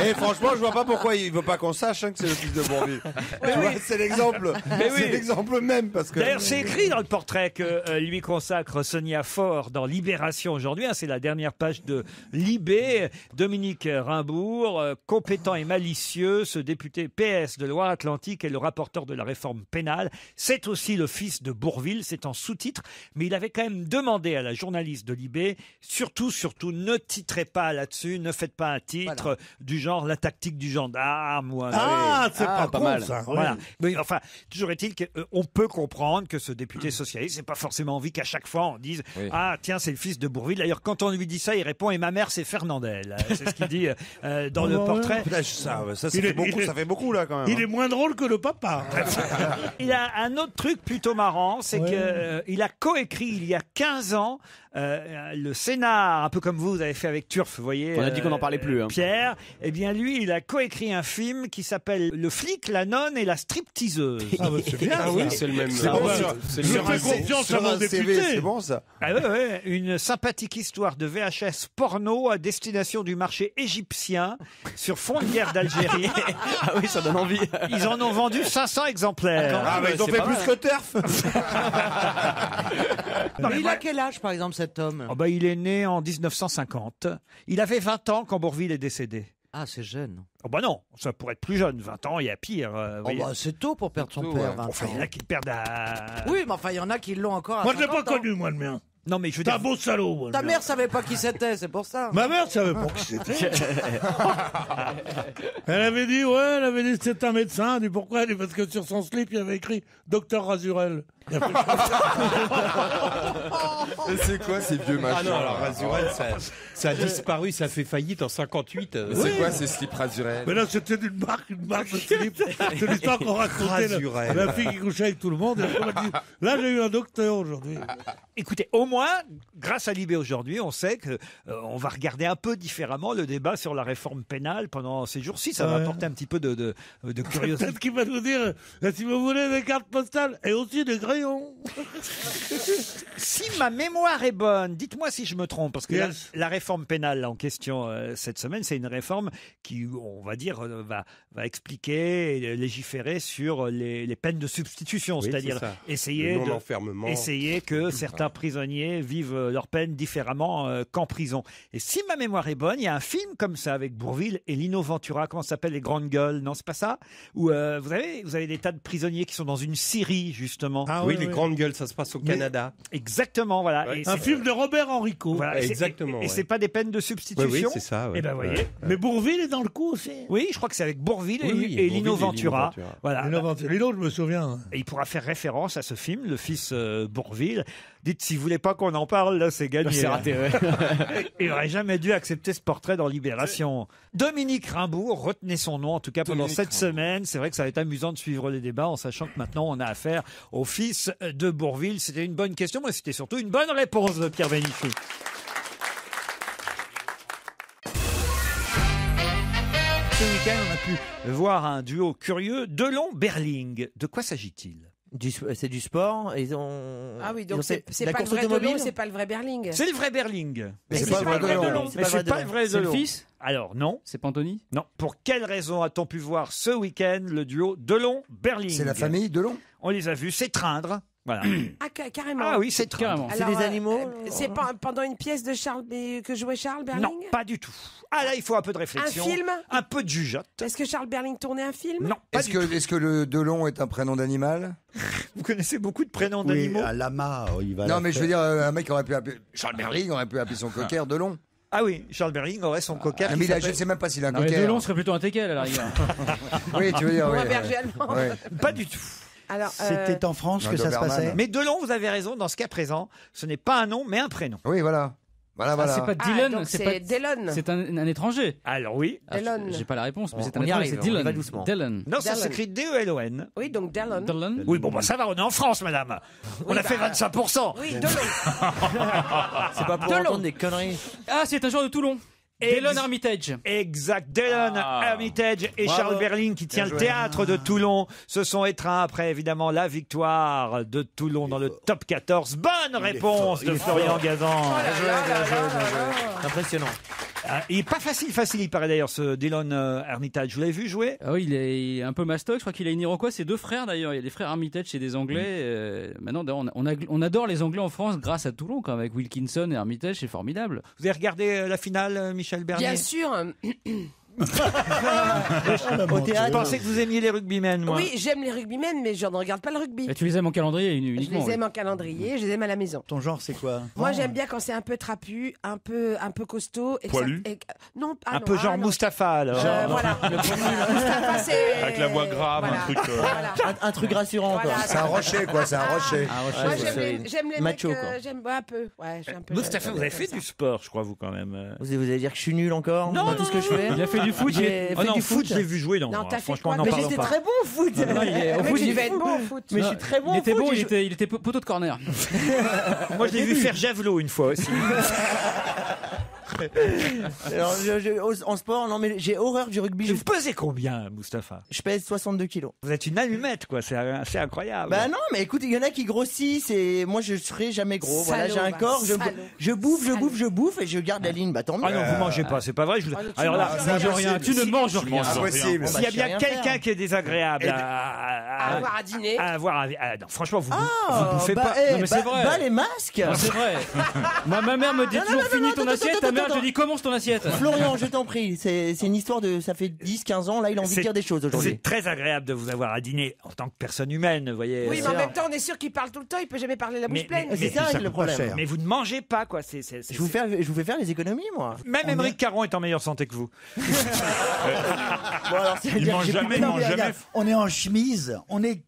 Et franchement, je vois pas pourquoi il veut pas qu'on sache que c'est le fils de Bourvil. Tu vois, c'est l'exemple. C'est l'exemple même parce que. D'ailleurs, c'est écrit dans le portrait que lui consacre Sonia Faure dans Libération aujourd'hui. C'est la dernière page de Libé. Dominique Rimbourg, compétent et malicieux, ce député PS de Loire-Atlantique est le rapporteur de la réforme pénale. C'est aussi le fils de Bourvil, c'est en sous-titre, mais il avait quand même demandé à la journaliste de Libé, surtout, ne titrez pas là-dessus, ne faites pas un titre du genre la tactique du gendarme ou un... c'est pas con, mal. ça. Voilà. Oui. Mais enfin, toujours est-il qu'on peut comprendre que ce député socialiste, c'est pas forcément envie qu'à chaque fois on dise ah tiens c'est le fils de Bourvil. D'ailleurs quand on lui dit ça, il répond et ma mère c'est Fernandel. C'est ce qu'il dit dans le portrait. Ça fait beaucoup là quand même. Il est moins drôle que le papa. Il a un autre truc plutôt marrant, c'est qu'il a coécrit il y a 15 ans le scénar, un peu comme vous avez fait avec Turf, vous voyez. On a dit qu'on n'en parlait plus. Hein. Pierre, eh bien lui, il a coécrit un film qui s'appelle Le flic, la nonne et la stripteaseuse. Ah bah c'est bien. oui, c'est le même. C'est bon, Je fais confiance à mon député. C'est bon ça. Ah ouais, une sympathique histoire de VHS porno à destination du marché égyptien sur fond de guerre d'Algérie. Ah oui, ça donne envie. Ils en ont vendu 500 exemplaires. Ah bah ils ont fait plus que Turf. Mais il a quel âge, par exemple, cet homme? Oh bah, il est né en 1950. Il avait 20 ans quand Bourvil est décédé. Ah, c'est jeune. Oh bah non, ça pourrait être plus jeune. 20 ans, il y a pire. C'est tôt pour perdre son père, 20 ans. Enfin, il y en a qui perdent à... Oui, mais enfin, il y en a qui l'ont encore à Moi, je l'ai 50 pas ans. connu, moi, le mien. Non, mais je veux T'es dire... un beau salaud, moi, le Ta mien. mère savait pas qui c'était, c'est pour ça. Ma mère savait pas qui c'était. Elle avait dit c'est un médecin. Elle dit pourquoi? Elle dit parce que sur son slip il y avait écrit Docteur Razurel. Et c'est quoi ces vieux machins? Ah non, alors Razurel, ça a disparu, ça a fait faillite en 58. C'est quoi ces slips Razurel? Mais là c'était une marque de slip. C'est l'histoire qu'on racontait. La fille qui couchait avec tout le monde. Et elle m'a dit, là j'ai eu un docteur aujourd'hui. Écoutez, au moins, grâce à Libé aujourd'hui, on sait que on va regarder un peu différemment le débat sur la réforme pénale pendant ces jours-ci. Ça va apporter un petit peu de curiosité. Peut-être qu'il va nous dire si vous voulez des cartes postales et aussi des crayons. Si ma mémoire est bonne, dites-moi si je me trompe, parce que la réforme pénale là, en question cette semaine, c'est une réforme qui, on va dire, va expliquer et légiférer sur les peines de substitution, Oui, c'est-à-dire c'est essayer que certains prisonniers vivent leur peine différemment qu'en prison. Et si ma mémoire est bonne, il y a un film comme ça avec Bourvil et Lino Ventura, comment ça s'appelle, Les Grandes Gueules, non, c'est pas ça? Où vous avez des tas de prisonniers qui sont dans une scierie justement. Oui, les Grandes Gueules, ça se passe au Canada. Exactement, voilà. Ouais. Et Un film de Robert Enrico. voilà, Exactement. Et c'est pas des peines de substitution. Oui, c'est ça. Et ben voyez. Mais Bourvil est dans le coup aussi. Oui, je crois que c'est avec Bourvil et, Oui, et Lino Ventura. Voilà. Lino, je me souviens. Et il pourra faire référence à ce film, le fils Bourvil. Dites, si vous voulez pas qu'on en parle, là, c'est gagné. C'est raté, ouais. Il aurait jamais dû accepter ce portrait dans Libération. Dominique Rimbourg, retenez son nom, en tout cas pendant cette semaine. C'est vrai que ça va être amusant de suivre les débats en sachant que maintenant on a affaire au fils de Bourvil. C'était une bonne question, mais c'était surtout une bonne réponse de Pierre Bénichou. Ce week-end, on a pu voir un duo curieux, Delon-Berling. De quoi s'agit-il? C'est du sport. Ils ont... Ah oui, donc ils ont fait c'est la pas le course vrai automobile. Delon, c'est pas le vrai Berling. C'est le vrai Berling. Mais c'est pas le vrai Delon. Mais c'est pas le vrai C'est le Delon. fils? Alors non. C'est pas Anthony? Non. Pour quelle raison a-t-on pu voir ce week-end le duo Delon-Berling? C'est la famille Delon. On les a vus s'étreindre. Voilà. Ah, carrément. Ah oui, c'est carrément. Alors, c'est pendant une pièce de que jouait Charles Berling? Non, pas du tout. Ah là, il faut un peu de réflexion. Un film? Un peu de jugeote. Est-ce que Charles Berling tournait un film? Non, pas Est-ce du tout. est-ce que le Delon est un prénom d'animal? Vous connaissez beaucoup de prénoms Oui, d'animaux? un lama, il va. Non, mais je veux dire, un mec aurait pu appeler Charles Berling aurait pu appeler son cocker Delon. Ah oui, Charles Berling aurait son cocker. Mais je ne sais même pas s'il a un Non, mais cocker. Delon serait plutôt un teckel à la rigueur. Oui, tu veux dire. Ou oui, un berger allemand. ouais. Pas du tout. Alors, C'était en France que ça se passait. Mais Delon, vous avez raison, dans ce cas présent, ce n'est pas un nom, mais un prénom. Oui, voilà. Voilà. C'est pas Dylan, donc c'est c'est pas Dillon. C'est un étranger. Alors oui. Dillon. J'ai pas la réponse, mais c'est un On y étranger. arrive, C'est on y va Dylan. doucement. Dylan. Non, ça Dillon. s'écrit D-E-L-O-N. Oui, donc Dillon. Dylan. Oui, bon, bah ça va, on est en France, madame. On a fait 25%. Oui, Delon. C'est pas pour Delon. entendre des conneries. Ah, c'est un joueur de Toulon. Dylan Armitage. Exact, Dylan Armitage et Bravo. Charles Berling qui tient Bien le joué. théâtre de Toulon se sont étreints après évidemment la victoire de Toulon dans le top 14. Bonne réponse de Florian Gazan. Impressionnant. Ah, il est pas facile, il paraît d'ailleurs ce Dylan Armitage. Vous l'avez vu jouer? Ah oui, il est un peu mastoc. Je crois qu'il a une Iroquois. C'est deux frères d'ailleurs. Il y a des frères Armitage, c'est des Anglais. Maintenant, d'ailleurs, on adore les Anglais en France grâce à Toulon, quand même, avec Wilkinson et Armitage. C'est formidable. Vous avez regardé la finale, Michel Bernier? Bien sûr. Au théâtre. Je pensais que vous aimiez les rugbymen, moi. Oui, j'aime les rugbymen, mais je ne regarde pas le rugby. Et tu les aimes en calendrier Je uniquement. les aime en calendrier, je les aime à la maison. Ton genre, c'est quoi? Moi, j'aime bien quand c'est un peu trapu, un peu costaud. Et que Poilu non, Un peu genre Mustapha, alors. Voilà. Mustapha, c'est... Avec la voix grave, Voilà. un truc. Un truc rassurant, Voilà. quoi. C'est un rocher, quoi. C'est un rocher. Moi, j'aime les Macho, mecs, quoi. j'aime un peu. Ouais, j'ai un peu. Mustapha, vous avez fait du sport, je crois, vous, quand même. Vous allez dire que je suis nul encore Non, dans tout ce que je fais? Il a fait du foot. J'ai Oh fait non, du foot, je l'ai vu jouer, non. Non, t'as fait Franchement, quoi? n'en Mais parlons j'étais pas. très bon au foot. Non, au foot, Tu il devais être bon au foot. Mais je suis très bon Il au était foot. bon, je- il était poteau de corner. Moi, je l'ai vu faire javelot une fois aussi. Alors, en sport, non, mais j'ai horreur du rugby. Vous pesez combien, Mustapha? Je pèse 62 kilos. Vous êtes une allumette, quoi. C'est incroyable. Bah non, mais écoute, il y en a qui grossissent et moi je serai jamais gros. Voilà, j'ai un corps, je bouffe et je garde la ligne. Bah tant mieux. Ah non, vous mangez pas, c'est pas vrai. Alors là, Tu manges rien. Tu ne manges rien. Impossible. s'il y a bien quelqu'un qui est désagréable À avoir à dîner. à avoir, non, franchement, vous bouffez bah, pas. Non, mais c'est vrai. Bah les masques. Non, c'est vrai. Moi, ma mère me dit Non, toujours non, finis non, ton attends, assiette. Ta mère attends, te dit commence ton assiette. Florian, je t'en prie, c'est une histoire de ça fait 10-15 ans, là il a envie de dire des choses aujourd'hui. C'est très agréable de vous avoir à dîner en tant que personne humaine, vous voyez. Oui, mais en même temps, on est sûr qu'il parle tout le temps, il peut jamais parler la bouche pleine. C'est ça le problème. Mais vous ne mangez pas, quoi. Je vous fais faire les économies, moi. Même Émeric Caron est en meilleure santé que vous. Bon, alors, Il mange jamais, il mange jamais. On est en chemise, on est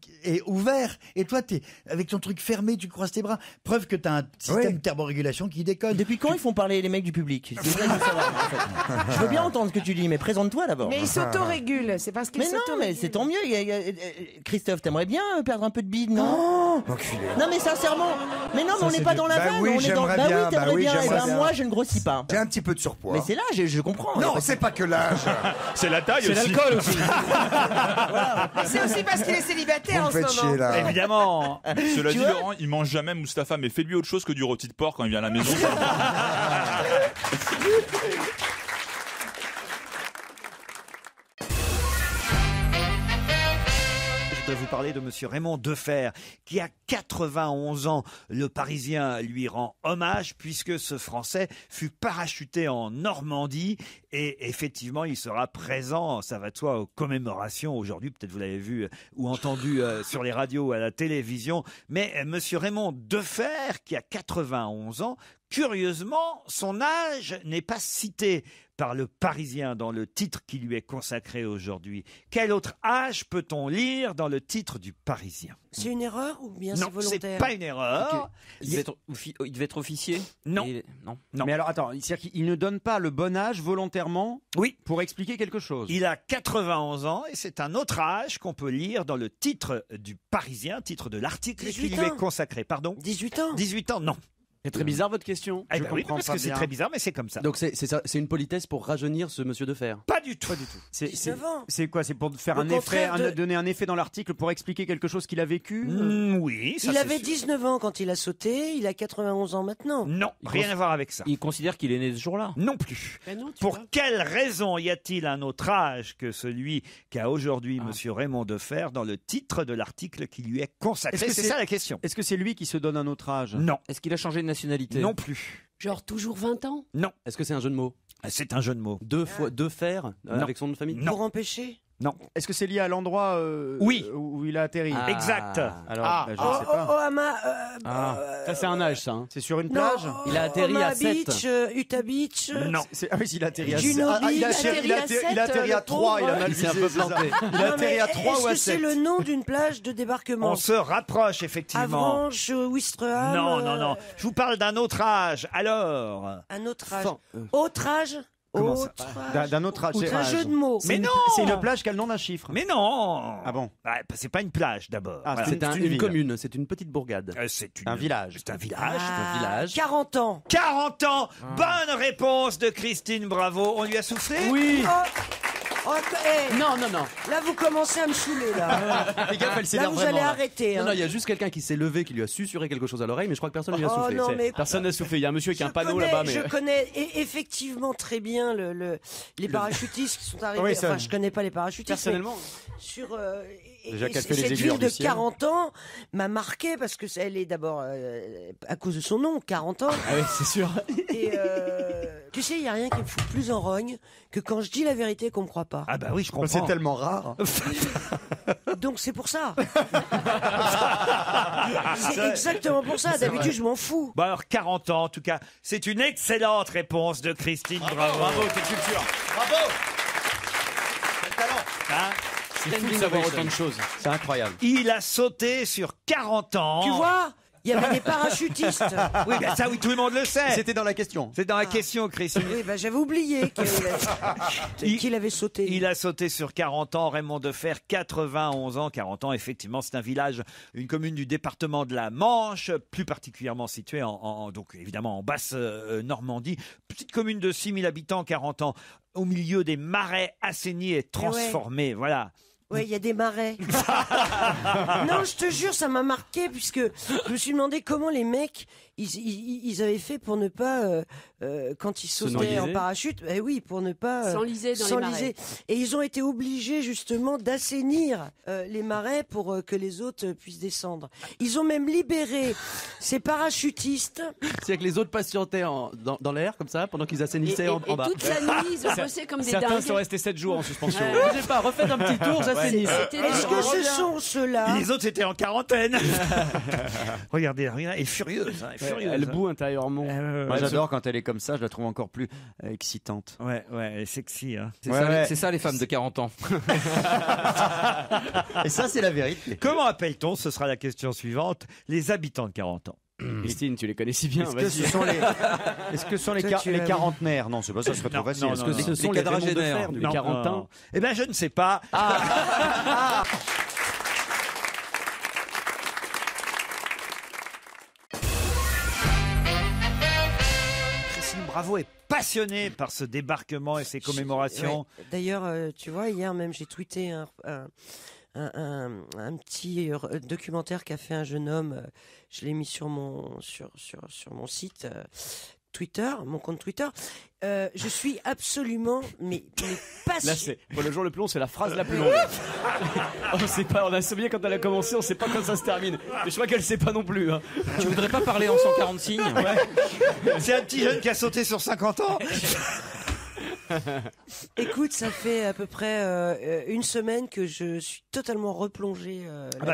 ouvert, et toi, t'es avec ton truc fermé, tu croises tes bras. Preuve que t'as un système de thermorégulation qui déconne. Depuis quand ils font parler les mecs du public? C'est ça que je veux savoir, en fait. Je veux bien entendre ce que tu dis, mais présente-toi d'abord. Mais il s'autorégule, c'est parce qu'il Mais non, mais c'est tant mieux. Christophe, t'aimerais bien perdre un peu de bide, non? Non, mais sincèrement. Mais non, mais on n'est pas dans la vanne. oui, on est dans. j'aimerais Bah bien, oui, t'aimerais bah oui, bien. Et j'aimerais ben bien. moi, je ne grossis pas. J'ai un petit peu de surpoids. Mais c'est l'âge, je comprends. Non, c'est pas que l'âge. C'est la taille C'est aussi. l'alcool aussi. Mais c'est aussi parce qu'il est célibataire en Vous me ce faites moment. chier, là. Évidemment. Cela Tu dit, vois Laurent, il mange jamais Mustapha, mais fais-lui autre chose que du rôti de porc quand il vient à la maison. Je voudrais vous parler de monsieur Raymond Defer, qui a 91 ans. Le Parisien lui rend hommage puisque ce Français fut parachuté en Normandie et effectivement il sera présent, ça va de soi, aux commémorations aujourd'hui. Peut-être vous l'avez vu ou entendu sur les radios ou à la télévision. Mais monsieur Raymond Defer, qui a 91 ans, curieusement, son âge n'est pas cité par le Parisien dans le titre qui lui est consacré aujourd'hui. Quel autre âge peut-on lire dans le titre du Parisien? C'est une erreur ou bien Non, c'est volontaire? c'est pas une erreur. Il devait être officier? Non. Non. Mais alors, attends, c'est-à-dire qu'il ne donne pas le bon âge volontairement pour expliquer quelque chose. Il a 91 ans et c'est un autre âge qu'on peut lire dans le titre du Parisien, titre de l'article qui lui est consacré. Pardon? 18 ans? 18 ans, non. C'est très bizarre votre question. Eh Je ben oui, comprends parce pas que c'est bien. très bizarre, mais c'est comme ça. Donc c'est une politesse pour rajeunir ce monsieur de fer. Pas du tout. C'est quoi? C'est pour faire Le un effet, contraire de- donner un effet dans l'article pour expliquer quelque chose qu'il a vécu Oui, Il avait 19 ans quand il a sauté, il a 91 ans maintenant. Non, rien à voir avec ça. Il considère qu'il est né ce jour-là. Non plus. Ben non, tu Pour vois. quelle raison y a-t-il un autre âge que celui qu'a aujourd'hui Monsieur Raymond Defer dans le titre de l'article qui lui est consacré? C'est ça la question. Est-ce que c'est lui qui se donne un autre âge? Non. Est-ce qu'il a changé de nationalité? Non plus. Genre toujours 20 ans Non. Est-ce que c'est un jeu de mots? C'est un jeu de mots. Deux fer Non. avec son nom de famille? Pour empêcher. Non. Est-ce que c'est lié à l'endroit Oui. où il a atterri? Exact. Alors, je ne sais pas. Omaha, Ça c'est un âge, ça. Hein. C'est sur une plage? Il a atterri à 7. Beach, Utah Beach. Non. Ah oui, il a atterri à 7. Juno Beach. Il a atterri à 3, il a mal Il s'est un visé, peu c'est ça. planté. Il a atterri à 3 ou à Est-ce que c'est 7? le nom d'une plage de débarquement? On se rapproche effectivement. Avranches, Ouistreham. Non. Je vous parle d'un autre âge. Alors. Un autre âge. Enfin, Autre âge. Comment ça? Autre âge. D'un autre âge. C'est un jeu de mots. Mais non. C'est une plage qui a le nom d'un chiffre. Mais non. Ah bon? Bah, c'est pas une plage d'abord. Ah, Voilà. c'est une ville. commune, c'est une petite bourgade. C'est un village. C'est un village. un village. 40 ans. 40 ans. Bonne réponse de Christine Bravo. On lui a soufflé? Oui. Oh, hey. Non. Là, vous commencez à me saouler, là. Les gars, elle Là, s'énerve vous vraiment. allez là. arrêter. Non, hein. non, il y a juste quelqu'un qui s'est levé, qui lui a susurré quelque chose à l'oreille, mais je crois que personne ne lui a Oh, soufflé. non, C'est- mais- Personne n'a soufflé. Il y a un monsieur qui a un panneau connais- là-bas, mais. Je connais effectivement très bien les parachutistes qui sont arrivés. Oui, ça- Enfin, je connais pas les parachutistes. Personnellement. mais Sur, Déjà et qu'elle fait les cette aiguilleurs ville de du ciel. 40 ans m'a marqué parce que elle est d'abord à cause de son nom, 40 ans. Ah oui, c'est sûr. Et tu sais, il y a rien qui me fout plus en rogne que quand je dis la vérité et qu'on me croit pas. Ah bah oui, je comprends. C'est tellement rare. Donc c'est pour ça. C'est exactement pour ça. D'habitude, je m'en fous. Bon alors 40 ans en tout cas, c'est une excellente réponse de Christine Bravo. Bravo, quelle culture. Bravo. Hein? C'est fou de savoir autant de choses. C'est incroyable. Il a sauté sur 40 ans. Tu vois, il y avait des parachutistes. Oui, bah ça oui, tout le monde le sait. C'était dans la question. C'est dans la question, Christine. Oui, bah, j'avais oublié qu'il avait sauté. Il a sauté sur 40 ans, Raymond Defer, 91 ans. 40 ans, effectivement, c'est un village, une commune du département de la Manche, plus particulièrement située donc évidemment en basse Normandie. Petite commune de 6000 habitants, 40 ans, au milieu des marais assainis et transformés. Voilà. Ouais, il y a des marais. Non, je te jure, ça m'a marqué puisque je me suis demandé comment les mecs ils avaient fait pour ne pas quand ils sautaient noyer. en parachute. Eh oui, pour ne pas S'enliser dans les marais. Et ils ont été obligés justement d'assainir les marais pour que les autres puissent descendre. Ils ont même libéré ces parachutistes. C'est que les autres patientaient dans l'air comme ça pendant qu'ils assainissaient en bas. toute la nuit, ils ont bossé comme des Certains dingues. sont restés 7 jours en suspension. Je sais pas, refaites un petit tour, j'assainisse. Est-ce que ce sont ceux-là? Les autres étaient en quarantaine. Regardez, Ariana est furieuse. Hein, est furieuse. Elle bout intérieurement. Moi, j'adore quand elle est comme ça, je la trouve encore plus excitante. Ouais, elle est sexy. Hein. C'est ça les femmes de 40 ans. Et ça, c'est la vérité. Comment appelle-t-on, ce sera la question suivante, les habitants de 40 ans? Christine, tu les connais si bien. Est-ce que ce sont les quarantenaires? Non, c'est pas ça, ce serait trop facile. Est-ce que ce sont les quadragénaires, les 40 ans? Eh bien, je ne sais pas. Christine Bravo est passionnée par ce débarquement et ses commémorations. Ouais. D'ailleurs, tu vois, hier même, j'ai tweeté un petit documentaire qu'a fait un jeune homme. Je l'ai mis sur mon site Twitter, mon compte Twitter. Je suis absolument mais Là, c'est pour le jour le plus long, c'est la phrase la plus longue. On sait pas, on a souvenir quand elle a commencé, on sait pas quand ça se termine. Mais je crois qu'elle sait pas non plus. Hein. Tu voudrais pas parler en 140 signes? C'est un petit jeune qui a sauté sur 50 ans. Écoute, ça fait à peu près une semaine que je suis totalement replongé.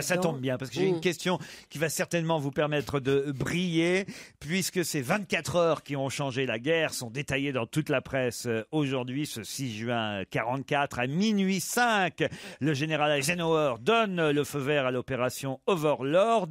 Ça tombe bien, parce que j'ai une question qui va certainement vous permettre de briller, puisque ces 24 heures qui ont changé la guerre sont détaillées dans toute la presse aujourd'hui, ce 6 juin 44, à minuit 5. Le général Eisenhower donne le feu vert à l'opération Overlord.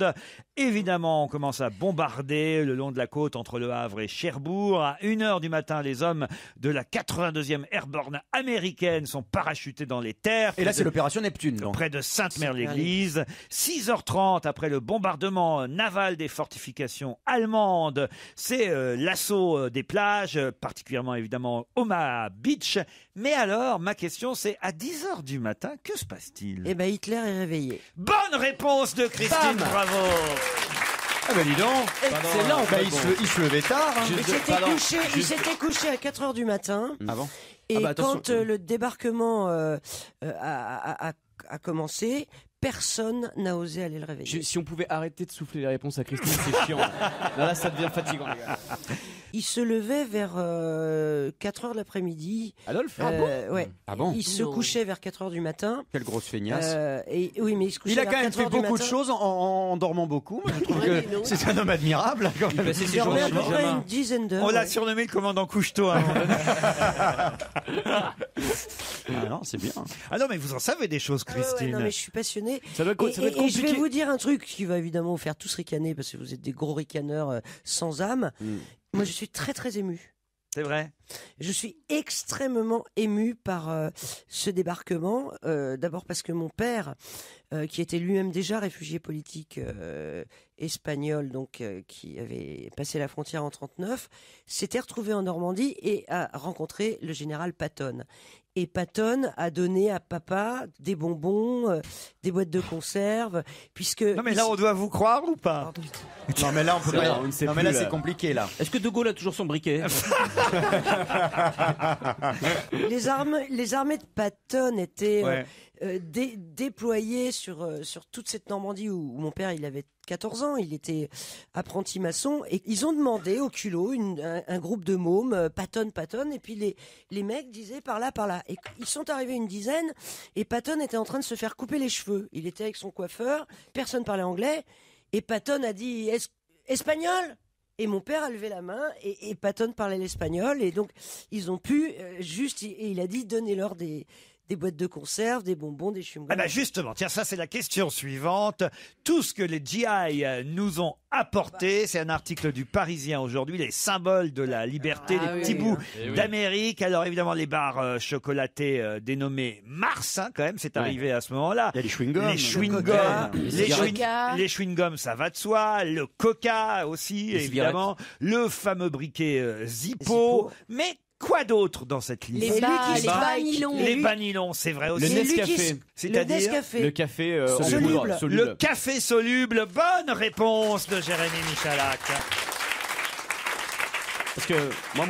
Évidemment, on commence à bombarder le long de la côte entre Le Havre et Cherbourg. À 1h du matin, les hommes de la 92 152e Airborne américaine sont parachutés dans les terres. Et là, c'est l'opération Neptune. Donc. Près de Sainte-Mère-l'Église. 6h30 après le bombardement naval des fortifications allemandes. C'est l'assaut des plages, particulièrement évidemment Omaha Beach. Mais alors, ma question c'est, à 10h du matin, que se passe-t-il? Eh ben, Hitler est réveillé. Bonne réponse de Christine, bravo. Ah ben dis donc, excellent. Bah, il se levait tard. Hein. Il s'était couché à 4h du matin. Ah bon? Et quand le débarquement a commencé, personne n'a osé aller le réveiller. Si on pouvait arrêter de souffler les réponses à Christine, c'est chiant. Là, ça devient fatigant, les gars. Il se levait vers 4h de l'après-midi. Adolphe ouais. Ah bon? Il se couchait vers 4h du matin. Quelle grosse feignasse. Oui, mais il se couchait Il a vers quand même 4h fait du beaucoup de matin. choses en dormant beaucoup. Moi, je trouve que c'est un homme admirable. Quand même. Il dormait à peu près une dizaine d'heures. On l'a ouais. surnommé le commandant Couche-Tôt à un moment donné. Ah non, c'est bien. Ah non, mais vous en savez des choses, Christine. Non, mais je suis passionnée. Ça doit être Et je vais compliqué. vous dire un truc qui va évidemment vous faire tous ricaner parce que vous êtes des gros ricaneurs sans âme. Moi, je suis très très ému. C'est vrai. Je suis extrêmement ému par ce débarquement. D'abord parce que mon père, qui était lui-même déjà réfugié politique espagnol, donc qui avait passé la frontière en 1939, s'était retrouvé en Normandie et a rencontré le général Patton. Et Patton a donné à papa des bonbons, des boîtes de conserve, puisque... Non mais là on doit vous croire ou pas? Non mais là on peut pas. On ne sait Non mais plus, là là. c'est compliqué là. Est-ce que De Gaulle a toujours son briquet? Les armées de Patton étaient Ouais. déployées sur toute cette Normandie où mon père il avait 14 ans, il était apprenti maçon et ils ont demandé au culot un groupe de mômes, Patton, et puis les mecs disaient par là. Et ils sont arrivés une dizaine et Patton était en train de se faire couper les cheveux. Il était avec son coiffeur, personne parlait anglais et Patton a dit espagnol. Et mon père a levé la main et Patton parlait l'espagnol et donc ils ont pu et il a dit donnez-leur des boîtes de conserve, des bonbons, des chewing-gums. Ah bah justement, tiens, ça c'est la question suivante. Tout ce que les GI nous ont apporté, c'est un article du Parisien aujourd'hui, les symboles de la liberté, les petits bouts d'Amérique. Alors évidemment, les barres chocolatées dénommées Mars, hein, quand même, c'est arrivé à ce moment-là. Il y a les chewing-gums. Les chewing-gums. Les chewing-gums, ça va de soi. Le Coca aussi, évidemment. Le fameux briquet Zippo. Mais quoi d'autre dans cette liste? Les banylons. Les banylons, c'est vrai aussi. Le Nescafé. C'est-à-dire Le café soluble. Le café soluble. Bonne réponse de Jérémy Michalak. Parce que moi,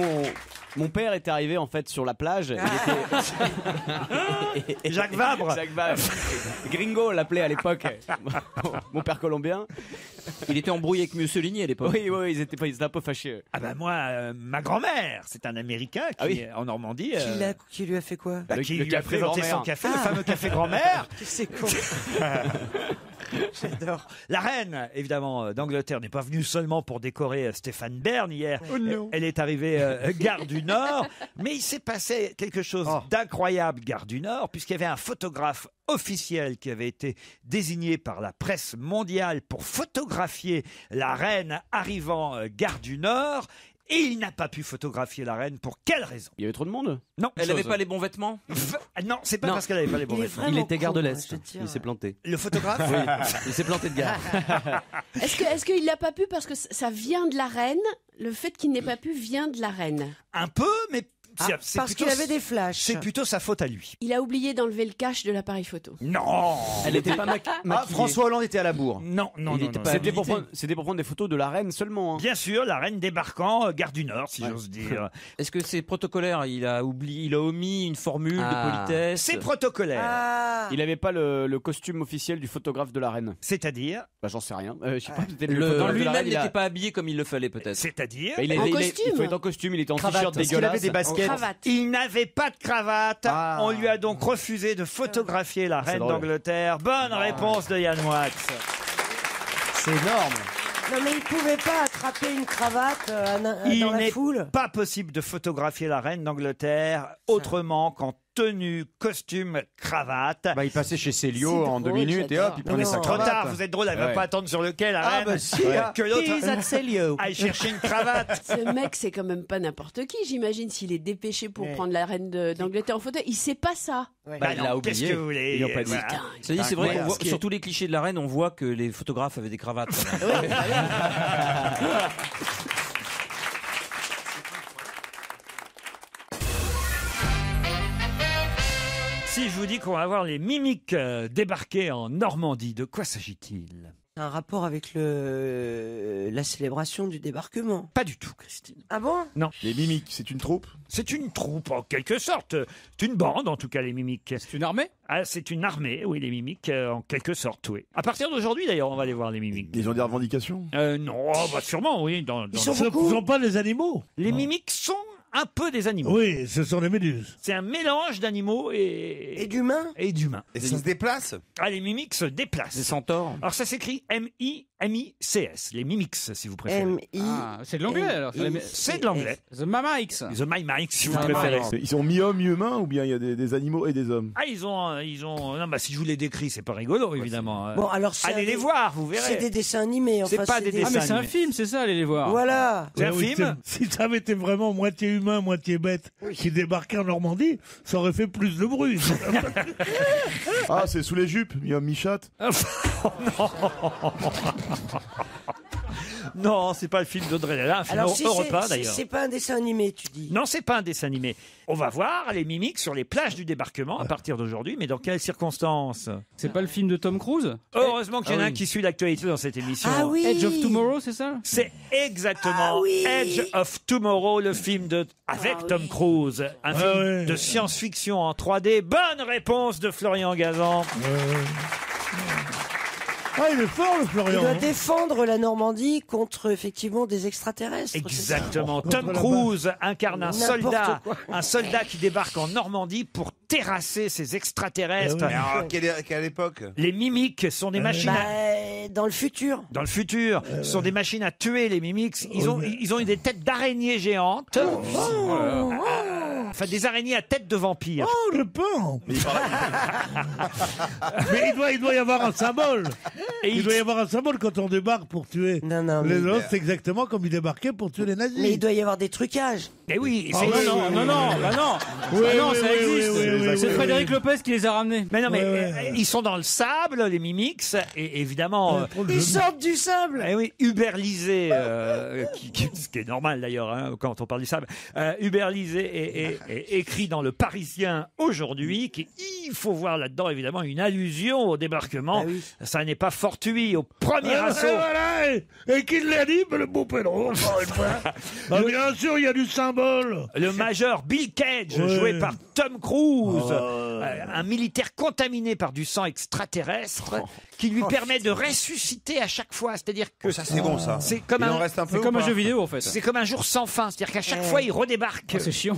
mon père était arrivé en fait sur la plage. Il était... Jacques Vabre. Gringo l'appelait à l'époque. Mon père colombien. Il était embrouillé avec Mussolini à l'époque. Oui, ils étaient un peu fâchés. Ah bah moi, ma grand-mère, c'est un Américain qui est en Normandie. Qui lui a fait quoi? Qui lui a présenté son café, le fameux café grand-mère. C'est con. J'adore. La reine, évidemment, d'Angleterre n'est pas venue seulement pour décorer Stéphane Bern hier. Oh non. Elle est arrivée gare du Nord. Mais il s'est passé quelque chose d'incroyable gare du Nord, puisqu'il y avait un photographe officiel qui avait été désigné par la presse mondiale pour photographier la reine arrivant gare du Nord. Et il n'a pas pu photographier la reine. Pour quelle raison? Il y avait trop de monde. Non. Elle n'avait pas les bons vêtements? Non, c'est pas parce qu'elle n'avait pas les bons vêtements. Il était gare de l'Est. Il s'est planté. Le photographe? Oui, il s'est planté de gare. Est-ce qu'il n'a pas pu parce que ça vient de la reine? Le fait qu'il n'ait pas pu vient de la reine. Un peu, mais... c'est parce plutôt- qu'il avait des flashs. C'est plutôt sa faute à lui. Il a oublié d'enlever le cache de l'appareil photo. Non. Elle n'était pas maquillée. François Hollande était à la bourre. Non. C'était pour prendre des photos de la reine seulement. Hein. Bien sûr, la reine débarquant gare du Nord, si j'ose dire. Est-ce que c'est protocolaire? Il a omis une formule de politesse. C'est protocolaire. Il n'avait pas le costume officiel du photographe de la reine. C'est-à-dire? Bah, j'en sais rien. Je sais pas. peut-être le Dans photographe de la lui-même reine, n'était pas habillé comme il le fallait peut-être. C'est-à-dire? Bah, il faut être en costume. Il était en t-shirt Est-ce qu'il dégueulasse. avait des baskets? Il n'avait pas de cravate. On lui a donc refusé de photographier la reine drôle. d'Angleterre. Bonne réponse de Yann Wax. C'est énorme. Non mais il pouvait pas attraper une cravate Il dans la n'est foule. pas possible de photographier la reine d'Angleterre autrement qu'en tenue, costume, cravate. Bah, il passait chez Célio en 2 minutes et hop, il prenait sa Trop cravate. tard, vous êtes drôle, elle va Ouais. pas attendre sur lequel, la Ah, reine, bah si, que l'autre He's at Celio. aille chercher une cravate. Ce mec, c'est quand même pas n'importe qui. J'imagine s'il est dépêché pour prendre la reine d'Angleterre en fauteuil. Il sait pas ça. Bah il non, a qu'est-ce oublié. que vous voulez, Ils l'ont pas dit. voilà. C'est vrai Ouais, qu'on voit, ce qui est- sur tous les clichés de la reine, on voit que les photographes avaient des cravates. Si je vous dis qu'on va voir les mimiques débarquer en Normandie, de quoi s'agit-il? Un rapport avec la célébration du débarquement. Pas du tout, Christine. Ah bon? Non. Les mimiques, c'est une troupe? C'est une troupe, en quelque sorte. C'est une bande, en tout cas, les mimiques. C'est une armée? Ah, c'est une armée, oui, les mimiques, en quelque sorte, oui. À partir d'aujourd'hui, d'ailleurs, on va aller voir les mimiques. Ils ont des revendications? Non, bah, sûrement, oui. Ils sont pas des animaux. Les mimiques sont un peu des animaux. Oui, ce sont des méduses. C'est un mélange d'animaux et d'humains. Et d'humains. Et ça se déplace? Ah, les mimiques se déplacent. Des centaures. Alors ça s'écrit M-I-M-I-C-S. Les mimiques, si vous préférez. Ah, c'est de l'anglais alors. C'est de l'anglais. The Mimics. The Mimics, si vous Ah, préférez. Ils sont mi-hommes, mi-humains ou bien il y a des animaux et des hommes? Ah, ils ont. Non, bah si je vous les décris, c'est pas rigolo, évidemment. Bon, alors c'est allez les voir, vous verrez. C'est des dessins animés. C'est enfin, pas des Ah, mais c'est un film, c'est ça, allez les voir. Voilà. C'est un Oui, film. Si ça avait été vraiment moitié humain, moitié bête qui débarquait en Normandie, ça aurait fait plus de bruit. Ah, c'est sous les jupes, mi-homme, mi-chatte. Non, c'est pas le film d'Audrey Della, un film Alors, si Europe 1 c'est d'ailleurs. c'est pas un dessin animé, tu dis. Non, c'est pas un dessin animé. On va voir les mimiques sur les plages du débarquement à partir d'aujourd'hui, mais dans quelles circonstances? C'est pas le film de Tom Cruise? Heureusement qu'il y en a Ah un oui. qui suit l'actualité dans cette émission. Ah oui. Edge of Tomorrow, c'est ça? C'est exactement Ah oui. Edge of Tomorrow, le film avec Tom Cruise, un film ouais. de science-fiction en 3D. Bonne réponse de Florian Gazan. Ah, il est fort, le Il Florian. doit défendre la Normandie contre effectivement des extraterrestres. c'est ça Exactement. Contre Tom la Cruise incarne N'importe quoi. un soldat qui débarque en Normandie pour terrasser ces extraterrestres. Eh oui. Alors, quelle époque? Les mimiques sont des machines Dans le futur. dans le futur, sont des machines à tuer les mimiques. Ils ont eu des têtes d'araignées géantes. Enfin, des araignées à tête de vampire. Oh, le pain. Mais il doit y avoir un symbole. Et Il doit y avoir un symbole quand on débarque pour tuer Non, non, les mais, autres, c'est exactement comme ils débarquaient pour tuer les nazis. mais il doit y avoir des trucages. Mais oui, Ah c'est- oui, Non, oui, non, oui, non, oui. bah non. Oui, Bah non, oui, ça oui, existe. oui, oui, oui, C'est oui, Frédéric oui. Lopez qui les a ramenés. Mais non, mais Ouais, ouais. ils sont dans le sable, les mimiques, et évidemment. Ils sortent du sable. Eh oui, uberlisé, ce qui est normal d'ailleurs hein, quand on parle du sable, uberlisé et écrit dans le Parisien aujourd'hui, il faut voir là-dedans évidemment une allusion au débarquement. Ah oui. Ça n'est pas fortuit au premier assaut. Voilà, et qui l'a dit, le beau Pedro, encore une fois. Ah, bien sûr, il y a du symbole. Le major Bill Cage, Ouais. joué par Tom Cruise, Oh. un militaire contaminé par du sang extraterrestre, qui lui permet de ressusciter à chaque fois. C'est-à-dire que Ça, c'est bon, ça. c'est comme Il en un, reste un peu C'est ou comme un pas? jeu vidéo en fait. c'est comme un jour sans fin. C'est-à-dire qu'à chaque fois, il redébarque. Oh, c'est chiant.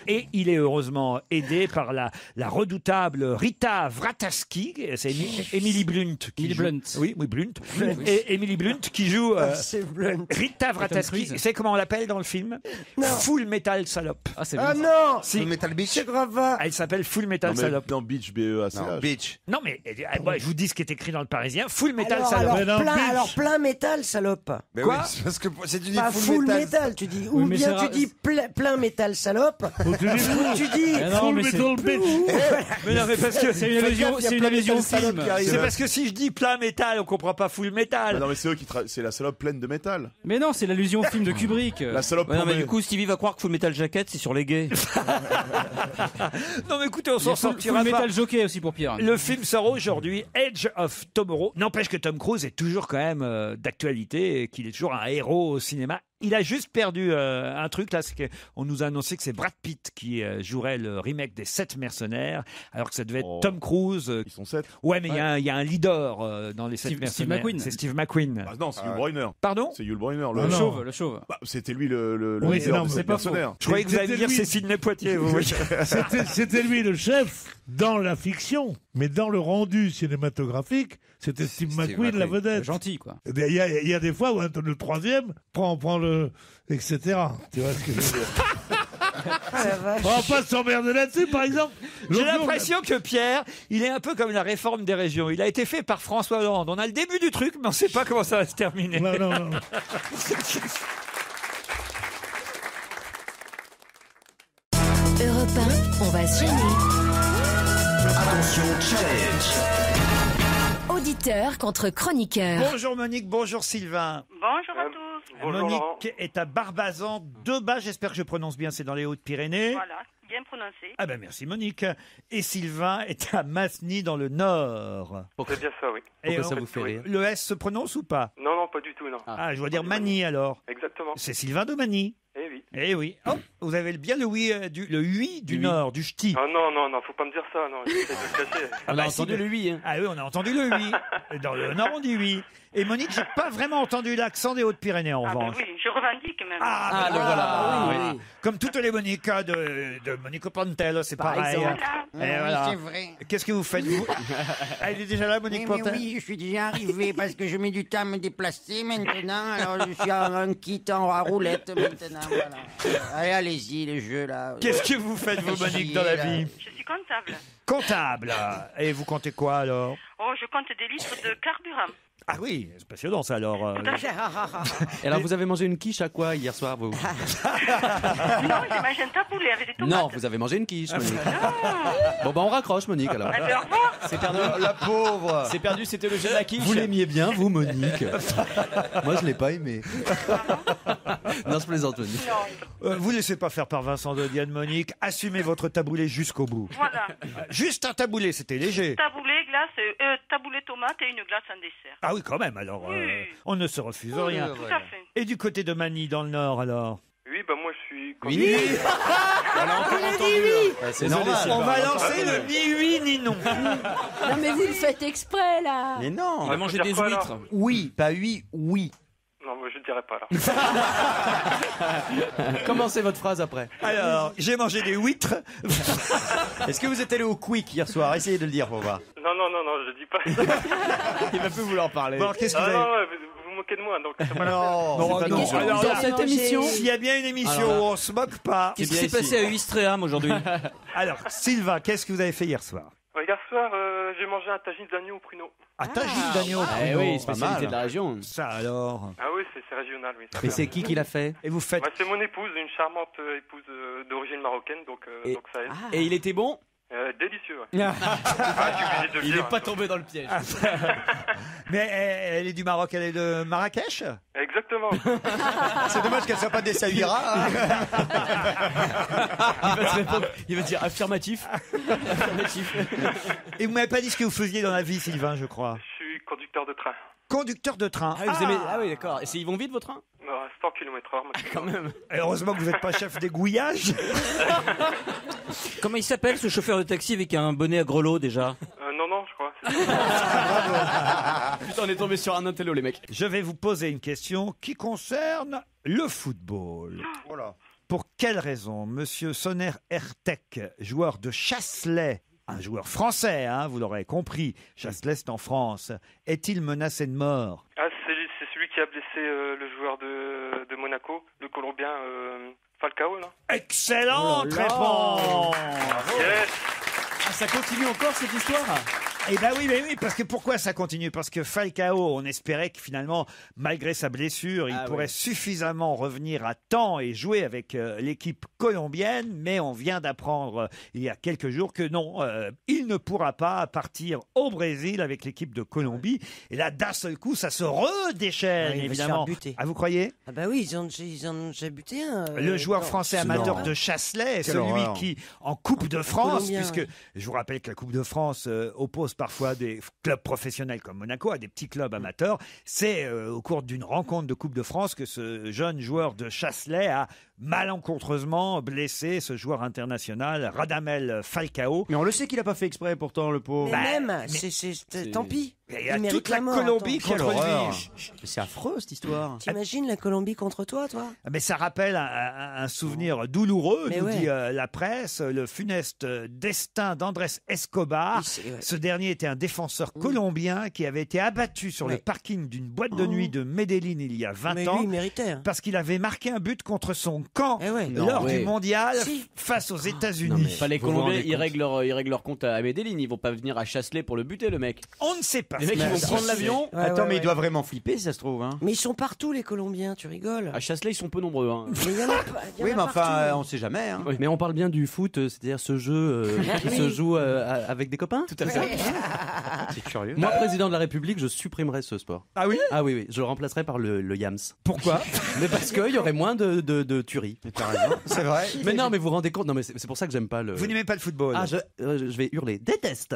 Et il est heureusement aidé par la redoutable Rita Vrataski, c'est Emily Blunt. qui Emily joue- Blunt. Oui, Blunt. Et Emily Blunt qui joue C'est blunt. Rita Vrataski. Cruise. C'est comment on l'appelle dans le film? Non. Full Metal Salope. Ah, c'est Ah bien. non. Si. Le Metal Beach? C'est grave. Va. Elle s'appelle Full Metal Non, mais Salope. dans Beach, B-E-A-C-H. Non, Beach. Non mais moi, je vous dis ce qui est écrit dans le Parisien. Full Metal Alors, Salope. Mais non, bitch. plein métal, salope. Mais Quoi oui, c'est parce que si tu dis Pas full métal, tu dis. Oui, Ou mais bien c'est tu dis plein métal, salope. Ou tu dis Ou tu dis. Mais non, full mais c'est- metal bitch. Mais non mais parce que C'est une allusion, c'est une allusion au film. c'est parce que si je dis plein métal, on comprend pas full Ah métal. non, mais c'est eux c'est la salope pleine de métal. Mais non, c'est l'allusion au film de Kubrick. La salope Ouais, non, mais plombée. du coup, Stevie va croire que Full Metal Jacket, c'est sur les gays. Non mais écoutez, on Il y a s'en Full sortira pas. Metal Jockey aussi pour Pierre. Le film sort aujourd'hui, Edge of Tomorrow. N'empêche que Tom Cruise est toujours quand même d'actualité et qu'il est toujours un héros au cinéma. Il a juste perdu un truc là, c'est qu'on nous a annoncé que c'est Brad Pitt qui jouerait le remake des 7 mercenaires, alors que ça devait être Oh. Tom Cruise. Ils sont 7. Ouais, mais il y a un leader dans les 7 Steve mercenaires. McQueen. C'est Steve McQueen. Ah non, c'est Yul Brynner. Pardon? C'est Yul Brynner. Ah Le non. chauve, le chauve. Bah, c'était lui le Oui, leader non, de c'est cette pas faux. mercenaire. Je croyais que vous alliez me dire lui. c'est Sidney Poitier. Vous voyez. C'était lui le chef dans la fiction, mais dans le rendu cinématographique, c'était Steve McQueen la vedette. Gentil quoi. Il y a des fois où le troisième prend le etc. Tu vois ce que je veux dire? On va pas s'emmerder là-dessus, par exemple. J'ai l'impression que Pierre, il est un peu comme la réforme des régions. Il a été fait par François Hollande. On a le début du truc, mais on ne sait pas comment ça va se terminer. Non. Europe 1, on va se gêner. Attention, challenge. Auditeur contre chroniqueur. Bonjour Monique, bonjour Sylvain. Bonjour à tous. Monique est à Barbazan, 2 bas, j'espère que je prononce bien, c'est dans les Hautes-Pyrénées. Voilà, bien prononcé. Ah ben merci Monique. Et Sylvain est à Masny dans le Nord. C'est bien ça, oui. Pourquoi ça vous fait rire? Le S se prononce ou pas? Non, pas du tout, non. Ah, je dois dire Mani alors. Exactement. C'est Sylvain de Mani. Eh oui. Eh oui. Oh, vous avez bien le oui du Nord, du ch'ti. Ah non, faut pas me dire ça, non. J'essaie de le cacher. On a entendu le oui. Ah oui, on a entendu le oui. Dans le Nord, on dit oui. Et Monique, j'ai pas vraiment entendu l'accent des Hautes-Pyrénées en revanche. Oui, je revendique même. Voilà. oui. Comme toutes les Moniques de Monique Pontel, c'est pareil. Voilà. C'est vrai. Qu'est-ce que vous faites, vous? Elle est déjà là, Monique Mais Pontel? oui, je suis déjà arrivé parce que je mets du temps à me déplacer maintenant. Alors je suis en kit en roulette maintenant. Voilà. Allez-y, le jeu là. Qu'est-ce que vous faites, vous, Monique, dans la vie? Je suis comptable. Comptable. Et vous comptez quoi alors? Oh, je compte des litres de carburant. Ah oui, c'est passionnant ça alors. Tout à fait. Et alors, vous avez mangé une quiche à quoi hier soir, vous? Non, j'ai mangé un taboulé avec des tomates. Non, vous avez mangé une quiche, Monique. Bon, bah, on raccroche, Monique, alors. Eh bien, au revoir. C'est perdu. La pauvre. C'est perdu, c'était le jeu de la quiche. Vous l'aimiez bien, vous, Monique? Moi, je l'ai pas aimé. Non, je plaisante, Monique. Vous laissez pas faire par Vincent de Diane, Monique. Assumez votre taboulé jusqu'au bout. Voilà. Juste un taboulé, c'était léger. Taboulé, glace, taboulé tomate et une glace en dessert. Ah oui, quand même, alors. On ne se refuse rien. Tout à fait. Et du côté de Manille, dans le Nord, alors? Oui, moi je suis... Oui. On a encore entendu. C'est normal. On va lancer le ni oui ni non. Non, mais vous le faites exprès, là. Mais non. On va manger des huîtres. Oui, pas oui. Non, je ne dirais pas là. Commencez votre phrase après. Alors, j'ai mangé des huîtres. Est-ce que vous êtes allé au Quick hier soir? Essayez de le dire pour voir. Non, je dis pas. Il va plus vouloir parler. Bon, qu'est-ce que vous avez... Non, vous vous moquez de moi, donc c'est pas Non, la peine. non. Alors là, cette émission s'il y a bien une émission où on se moque pas. Qu'est-ce qui s'est passé à Ouistreham aujourd'hui? Alors, Sylvain, qu'est-ce que vous avez fait hier soir? Hier soir, j'ai mangé un tagine d'agneau au pruneau. Un tagine d'agneau. Eh oui, spécialité de la région. Ça alors. Ah oui, c'est régional, oui. Mais c'est qui l'a fait? Et vous faites... C'est mon épouse, une charmante épouse d'origine marocaine, donc ça aide. Et il était bon? Délicieux, ouais. Je suis obligé de le Il dire, n'est pas tombé dans le piège. Mais elle est du Maroc, elle est de Marrakech? Exactement. C'est dommage qu'elle soit pas des Saïra. Il va dire affirmatif. Et vous m'avez pas dit ce que vous faisiez dans la vie, Sylvain, je crois. Je suis conducteur de train. Conducteur de train. Ah oui, d'accord. Et ils vont vite, vos trains? 100 km/h. Quand même. Et heureusement que vous n'êtes pas chef d'aiguillage. Comment il s'appelle ce chauffeur de taxi avec un bonnet à grelots déjà? Non, je crois. Putain, on est tombé sur un intello, les mecs. Je vais vous poser une question qui concerne le football. Voilà. Pour quelle raison Monsieur Sonner Hertek, joueur de Chasselet, un joueur français, hein, vous l'aurez compris, Chasselet c'est en France, est-il menacé de mort? Ah, c'est celui qui a blessé le joueur de Monaco, le Colombien Falcao, là. Excellente réponse. Yes. Ah, ça continue encore cette histoire? Eh ben oui, parce que pourquoi ça continue? Parce que Falcao, on espérait que finalement, malgré sa blessure, il pourrait suffisamment revenir à temps et jouer avec l'équipe colombienne, mais on vient d'apprendre il y a quelques jours que non, il ne pourra pas partir au Brésil avec l'équipe de Colombie. Et là, d'un seul coup, ça se redéchaîne, il va se évidemment. faire buter. Ah, vous croyez? Ah bah oui, ils en ont déjà buté un. Le joueur français amateur de Chasselet est celui qui, en Coupe de France, Colombien, puisque je vous rappelle que la Coupe de France oppose parfois des clubs professionnels comme Monaco à des petits clubs amateurs, c'est au cours d'une rencontre de Coupe de France que ce jeune joueur de Chasselet a malencontreusement blessé ce joueur international, Radamel Falcao. Mais on le sait qu'il a pas fait exprès pourtant, le pauvre. Mais tant pis. Il y a toute la Colombie contre lui. C'est affreux cette histoire. T'imagines la Colombie contre toi? Mais ça rappelle un souvenir douloureux, Mais nous dit la presse, le funeste destin d'Andrés Escobar. Ce dernier était un défenseur colombien qui avait été abattu sur le parking d'une boîte de nuit de Medellín il y a 20 ans. Lui, il méritait. Parce qu'il avait marqué un but contre son camp lors oui. du mondial face aux États-Unis. Les Colombiens, ils règlent leur compte à Medellin. Ils vont pas venir à Chasselet pour le buter, le mec. On ne sait pas. Les mecs, ils vont prendre l'avion. Attends, mais il doit vraiment flipper si ça se trouve. Hein. Mais ils sont partout, les Colombiens, tu rigoles. À Chasselet, ils sont peu nombreux. Hein. Mais il y en a pas. Oui, mais enfin, on sait jamais. Hein. Oui, mais on parle bien du foot, c'est-à-dire ce jeu qui se joue avec des copains. Tout à fait. C'est curieux. Moi, président de la République, je supprimerais ce sport. Ah oui? Ah oui, je le remplacerais par le Yams. Pourquoi? Mais parce qu'il y aurait moins de tueries. T'as raison. C'est vrai. Mais non, mais vous vous rendez compte, non, mais c'est pour ça que j'aime pas le. Vous n'aimez pas le football? Ah, je vais hurler. Déteste.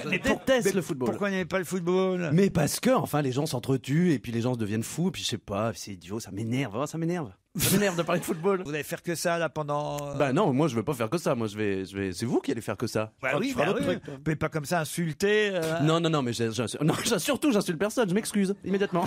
Je déteste le football. Pourquoi vous n'aimez pas le football? Mais parce que, enfin, les gens s'entretuent et puis les gens deviennent fous et puis je sais pas, c'est idiot, ça m'énerve, ça m'énerve. Ça m'énerve de parler de football. Vous allez faire que ça là pendant. Bah non, moi je veux pas faire que ça. Moi je vais. C'est vous qui allez faire que ça. Bah oui, bah oui. Vous pouvez pas comme ça insulter. Non, mais surtout j'insulte personne. Je m'excuse immédiatement.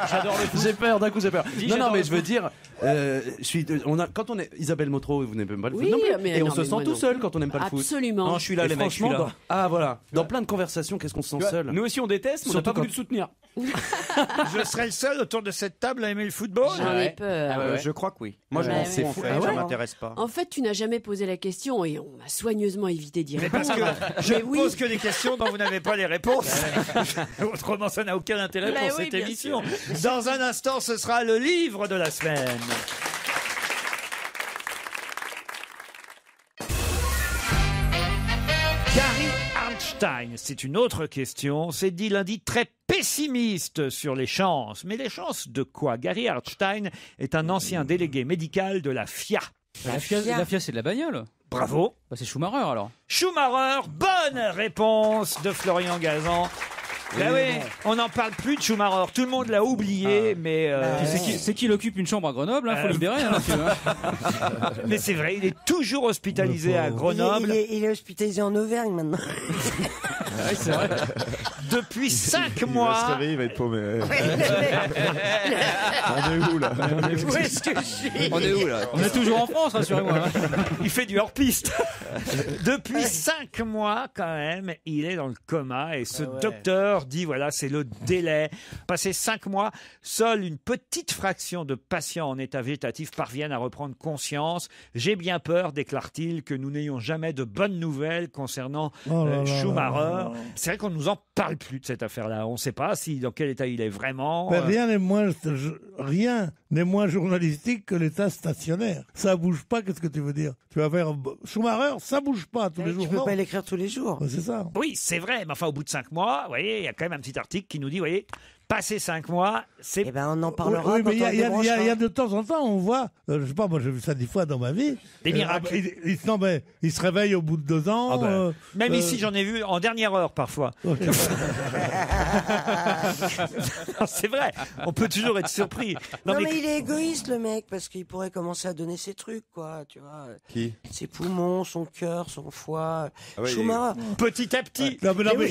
J'adore le foot. J'ai peur. D'un coup j'ai peur. Non, mais je veux dire, quand on est Isabelle Motro, vous n'aimez pas le foot non plus. Et on se sent tout seul quand on n'aime pas le foot. Absolument. Non, je suis là, les mecs. Je suis là. Ah voilà. Dans plein de conversations, qu'est-ce qu'on se sent seul. Nous aussi on déteste, mais on n'a pas voulu te soutenir. Je serai le seul autour de cette table à aimer le football. J'en ai peur. Je crois que oui. Moi, je m'en fous, en fait. Ça m'intéresse pas. En fait, tu n'as jamais posé la question et on m'a soigneusement évité d'y Mais répondre. parce que je pose que des questions dont vous n'avez pas les réponses. Autrement, ça n'a aucun intérêt Mais pour oui, cette bien émission. sûr. Dans un instant, ce sera le livre de la semaine. Gary Hartstein, c'est une autre question. C'est dit lundi très pessimiste sur les chances. Mais les chances de quoi? Gary Hartstein est un ancien délégué médical de la FIA. La FIA, c'est de la bagnole. Bravo. Bah, c'est Schumacher alors. Schumacher, bonne réponse de Florian Gazan. Bah oui, on n'en parle plus de Schumacher. Tout le monde l'a oublié, mais C'est qu'il occupe une chambre à Grenoble, faut libérer. mais c'est vrai, il est toujours hospitalisé à Grenoble. Il est hospitalisé en Auvergne maintenant. Ouais, c'est vrai. Depuis 5 Il va se mois. réveiller, il va être paumé. On est où là? Où est-ce que je suis? On est où là? On est toujours en France, rassurez-moi. Il fait du hors-piste. Depuis 5 mois, quand même, il est dans le coma et ce docteur dit voilà, c'est le délai. Passé 5 mois, seule une petite fraction de patients en état végétatif parviennent à reprendre conscience. J'ai bien peur, déclare-t-il, que nous n'ayons jamais de bonnes nouvelles concernant Schumacher. C'est vrai qu'on nous en parle plus de cette affaire-là. On ne sait pas dans quel état il est vraiment. Mais rien n'est moins journalistique que l'état stationnaire. Ça bouge pas, qu'est-ce que tu veux dire? Tu vas faire Schumacher, ça bouge pas tous les jours. Tu peux pas l'écrire tous les jours. C'est ça. Oui, c'est vrai, mais enfin, au bout de 5 mois, vous voyez, il y a quand même un petit article qui nous dit, vous voyez, passé 5 mois, c'est... Eh ben, on en parlera. Oui, mais il y a débranchera. de temps en temps, on voit, je sais pas, moi j'ai vu ça 10 fois dans ma vie. Des miracles. Il se réveille au bout de 2 ans. Même ici, j'en ai vu en dernière heure parfois. Non, c'est vrai, on peut toujours être surpris. Non, mais il est égoïste, le mec, parce qu'il pourrait commencer à donner ses trucs, quoi, tu vois. Qui? Ses poumons, son cœur, son foie. ouais, Schumacher. Petit à petit. Non, mais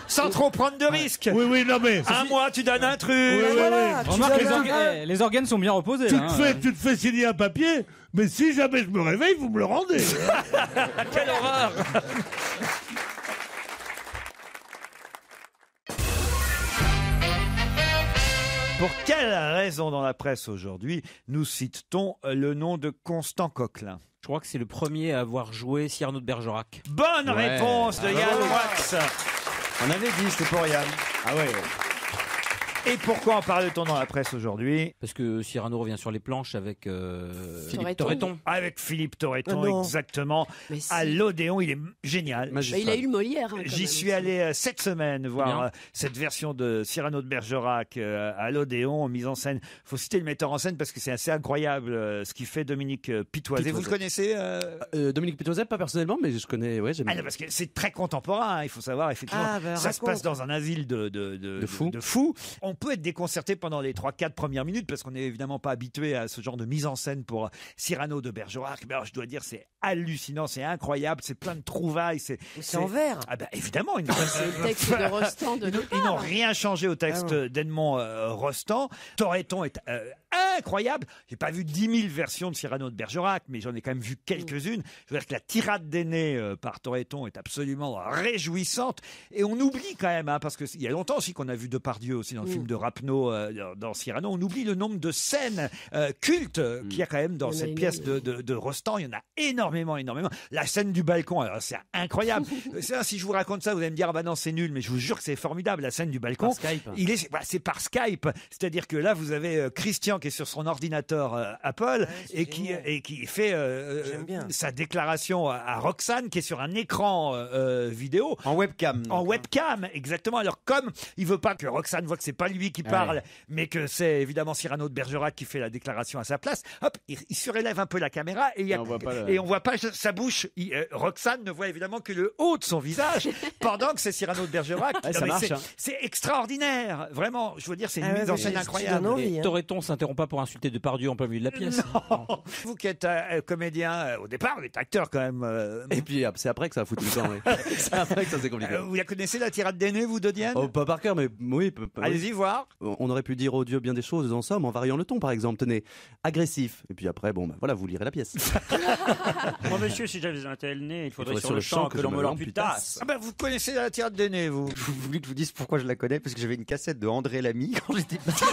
Sans trop prendre de risques. Oui, non, mais. Un mois, tu donnes un truc. Voilà, tu Remarque, donnes les organes sont bien reposés. Tu te fais signer un papier, mais si jamais je me réveille, vous me le rendez. Quelle horreur. Pour quelle raison dans la presse aujourd'hui nous cite-t-on le nom de Constant Coquelin? Je crois que c'est le premier à avoir joué Cyrano de Bergerac. Bonne réponse de Yann Wax. On avait dit, c'était pour Yann. Ah ouais. Et pourquoi en parle-t-on dans la presse aujourd'hui? Parce que Cyrano revient sur les planches avec Philippe Torreton. Avec Philippe Torreton, exactement. Mais si. À l'Odéon, il est génial. Bah, il a eu le Molière. Hein, J'y suis allé cette semaine voir cette version de Cyrano de Bergerac à l'Odéon, mise en scène. Il faut citer le metteur en scène parce que c'est assez incroyable ce qu'il fait, Dominique Pitoiset. Vous le connaissez Dominique Pitoiset, pas personnellement, mais je connais. Ouais, j'aime bien. Parce que c'est très contemporain, il faut savoir, effectivement. Ça se passe dans un asile de fous. On peut être déconcerté pendant les 3-4 premières minutes parce qu'on n'est évidemment pas habitué à ce genre de mise en scène pour Cyrano de Bergerac. Mais alors, je dois dire, c'est hallucinant, c'est incroyable, c'est plein de trouvailles. C'est en vers. Ah ben évidemment, c'est le texte de Rostand de ils n'ont rien changé au texte d'Edmond Rostand. Torreton est incroyable. J'ai pas vu 10 000 versions de Cyrano de Bergerac, mais j'en ai quand même vu quelques-unes. Je veux dire que la tirade des nez par Toretton est absolument réjouissante. Et on oublie quand même, parce qu'il y a longtemps aussi qu'on a vu Depardieu aussi dans le film de Rapneau, dans Cyrano, on oublie le nombre de scènes cultes qu'il y a quand même dans cette pièce de Rostand. Il y en a énormément. La scène du balcon, alors c'est incroyable. Si je vous raconte ça, vous allez me dire, ah bah non, c'est nul, mais je vous jure que c'est formidable. La scène du balcon, Par Skype. C'est par Skype. C'est-à-dire que là, vous avez Christian qui est sur son ordinateur Apple et qui fait sa déclaration à Roxane qui est sur un écran vidéo. En webcam. En webcam, exactement. Alors comme il veut pas que Roxane voit que c'est pas lui qui parle, mais que c'est évidemment Cyrano de Bergerac qui fait la déclaration à sa place, hop, il surélève un peu on voit pas sa bouche. Roxane ne voit évidemment que le haut de son visage pendant que c'est Cyrano de Bergerac. Ça marche, c'est extraordinaire, vraiment. Je veux dire, c'est une mise en scène incroyable. Et Toretton s'interrompt pas pour insulter Depardieu en plein milieu de la pièce. Non. Vous qui êtes comédien, au départ, vous êtes acteur quand même. Et puis c'est après que ça a foutu le temps. Oui. C'est après que ça s'est compliqué. Vous la connaissez, la tirade des nez, vous, de Diane? Pas par cœur, mais oui. Allez-y voir. On aurait pu dire au Dieu bien des choses en somme, en variant le ton, par exemple. Tenez, agressif. Et puis après, voilà, vous lirez la pièce. Moi, monsieur, si j'avais un tel nez, il faudrait sur le champ que l'on me l'amputasse. Ah ben, vous connaissez la tirade des nez, vous? Vous voulez que je vous dise pourquoi je la connais? Parce que j'avais une cassette de André Lamy quand j'étais petit.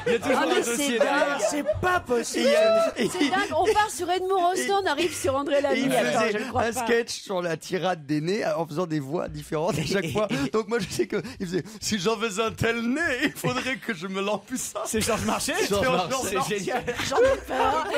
Il y a toujours un dossier derrière. C'est pas possible. C'est dingue, on part sur Edmond Rostand, on arrive sur André Lamy. Il Attends, faisait je le crois un pas. sketch sur la tirade des nez en faisant des voix différentes à chaque fois. Donc moi je sais que il faisait si j'avais un tel nez, il faudrait que je me l'empusse. C'est Georges Marchais. C'est génial. J'en ai peur.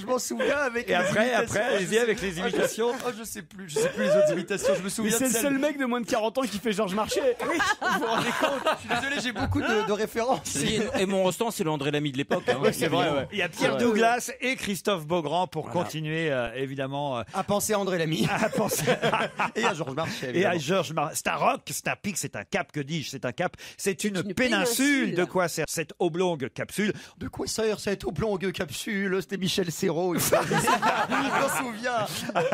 Je m'en souviens avec. Et après, allez-y avec les imitations. Je sais plus les autres imitations. Je me souviens. C'est le seul mec de moins de 40 ans qui fait Georges Marchais. Oui, vous vous rendez compte? Je suis désolé, j'ai beaucoup de références. Et mon Rostand, c'est le André Lamy de l'époque. C'est vrai, ouais. Il y a Pierre Douglas et Christophe Beaugrand pour continuer, évidemment. À penser à André Lamy. À penser. Et à Georges Marchais. Et à Georges Marchais. C'est un roc, c'est un pic, c'est un cap, que dis-je? C'est un cap. C'est une péninsule. De quoi sert cette oblongue capsule? De quoi sert cette oblongue capsule? C'était Michel Serrault. Je m'en souviens.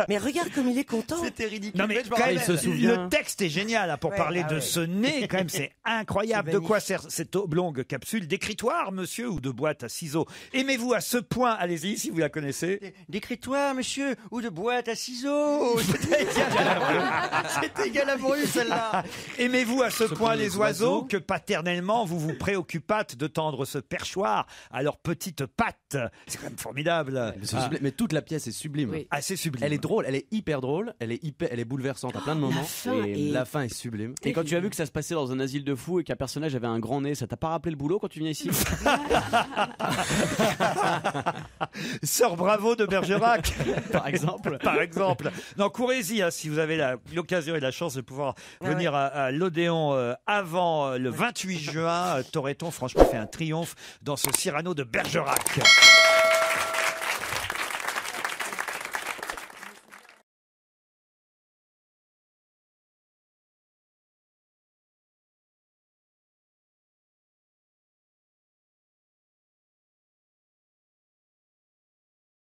Mais regarde comme il est content. C'était ridicule. Non mais quand même, le texte est génial pour parler de ce nez. Quand même, c'est incroyable. De quoi sert cette oblongue capsule? D'écritoire, monsieur, ou de boîte à ciseaux? Aimez-vous à ce point? Allez-y, si vous la connaissez. D'écritoire, monsieur, ou de boîte à ciseaux? C'était égal à Bru, celle-là. Aimez-vous à ce point les oiseaux que paternellement vous vous préoccupâtes de tendre ce perchoir à leurs petites pattes? C'est quand même formidable. Mais toute la pièce est sublime. Oui. Ah, c'est sublime. Elle est drôle, elle est hyper drôle, elle est bouleversante à plein de moments. La fin est sublime. Et quand tu as vu que ça se passait dans un asile de fous et qu'un personnage avait un grand nez, ça t'a pas rappelé le boulot quand tu viens ici? Sœur Bravo de Bergerac, par exemple. Par exemple. Non, courez-y si vous avez l'occasion et la chance de pouvoir venir à l'Odéon avant le 28 juin. Toretton, franchement, fait un triomphe dans ce Cyrano de Bergerac.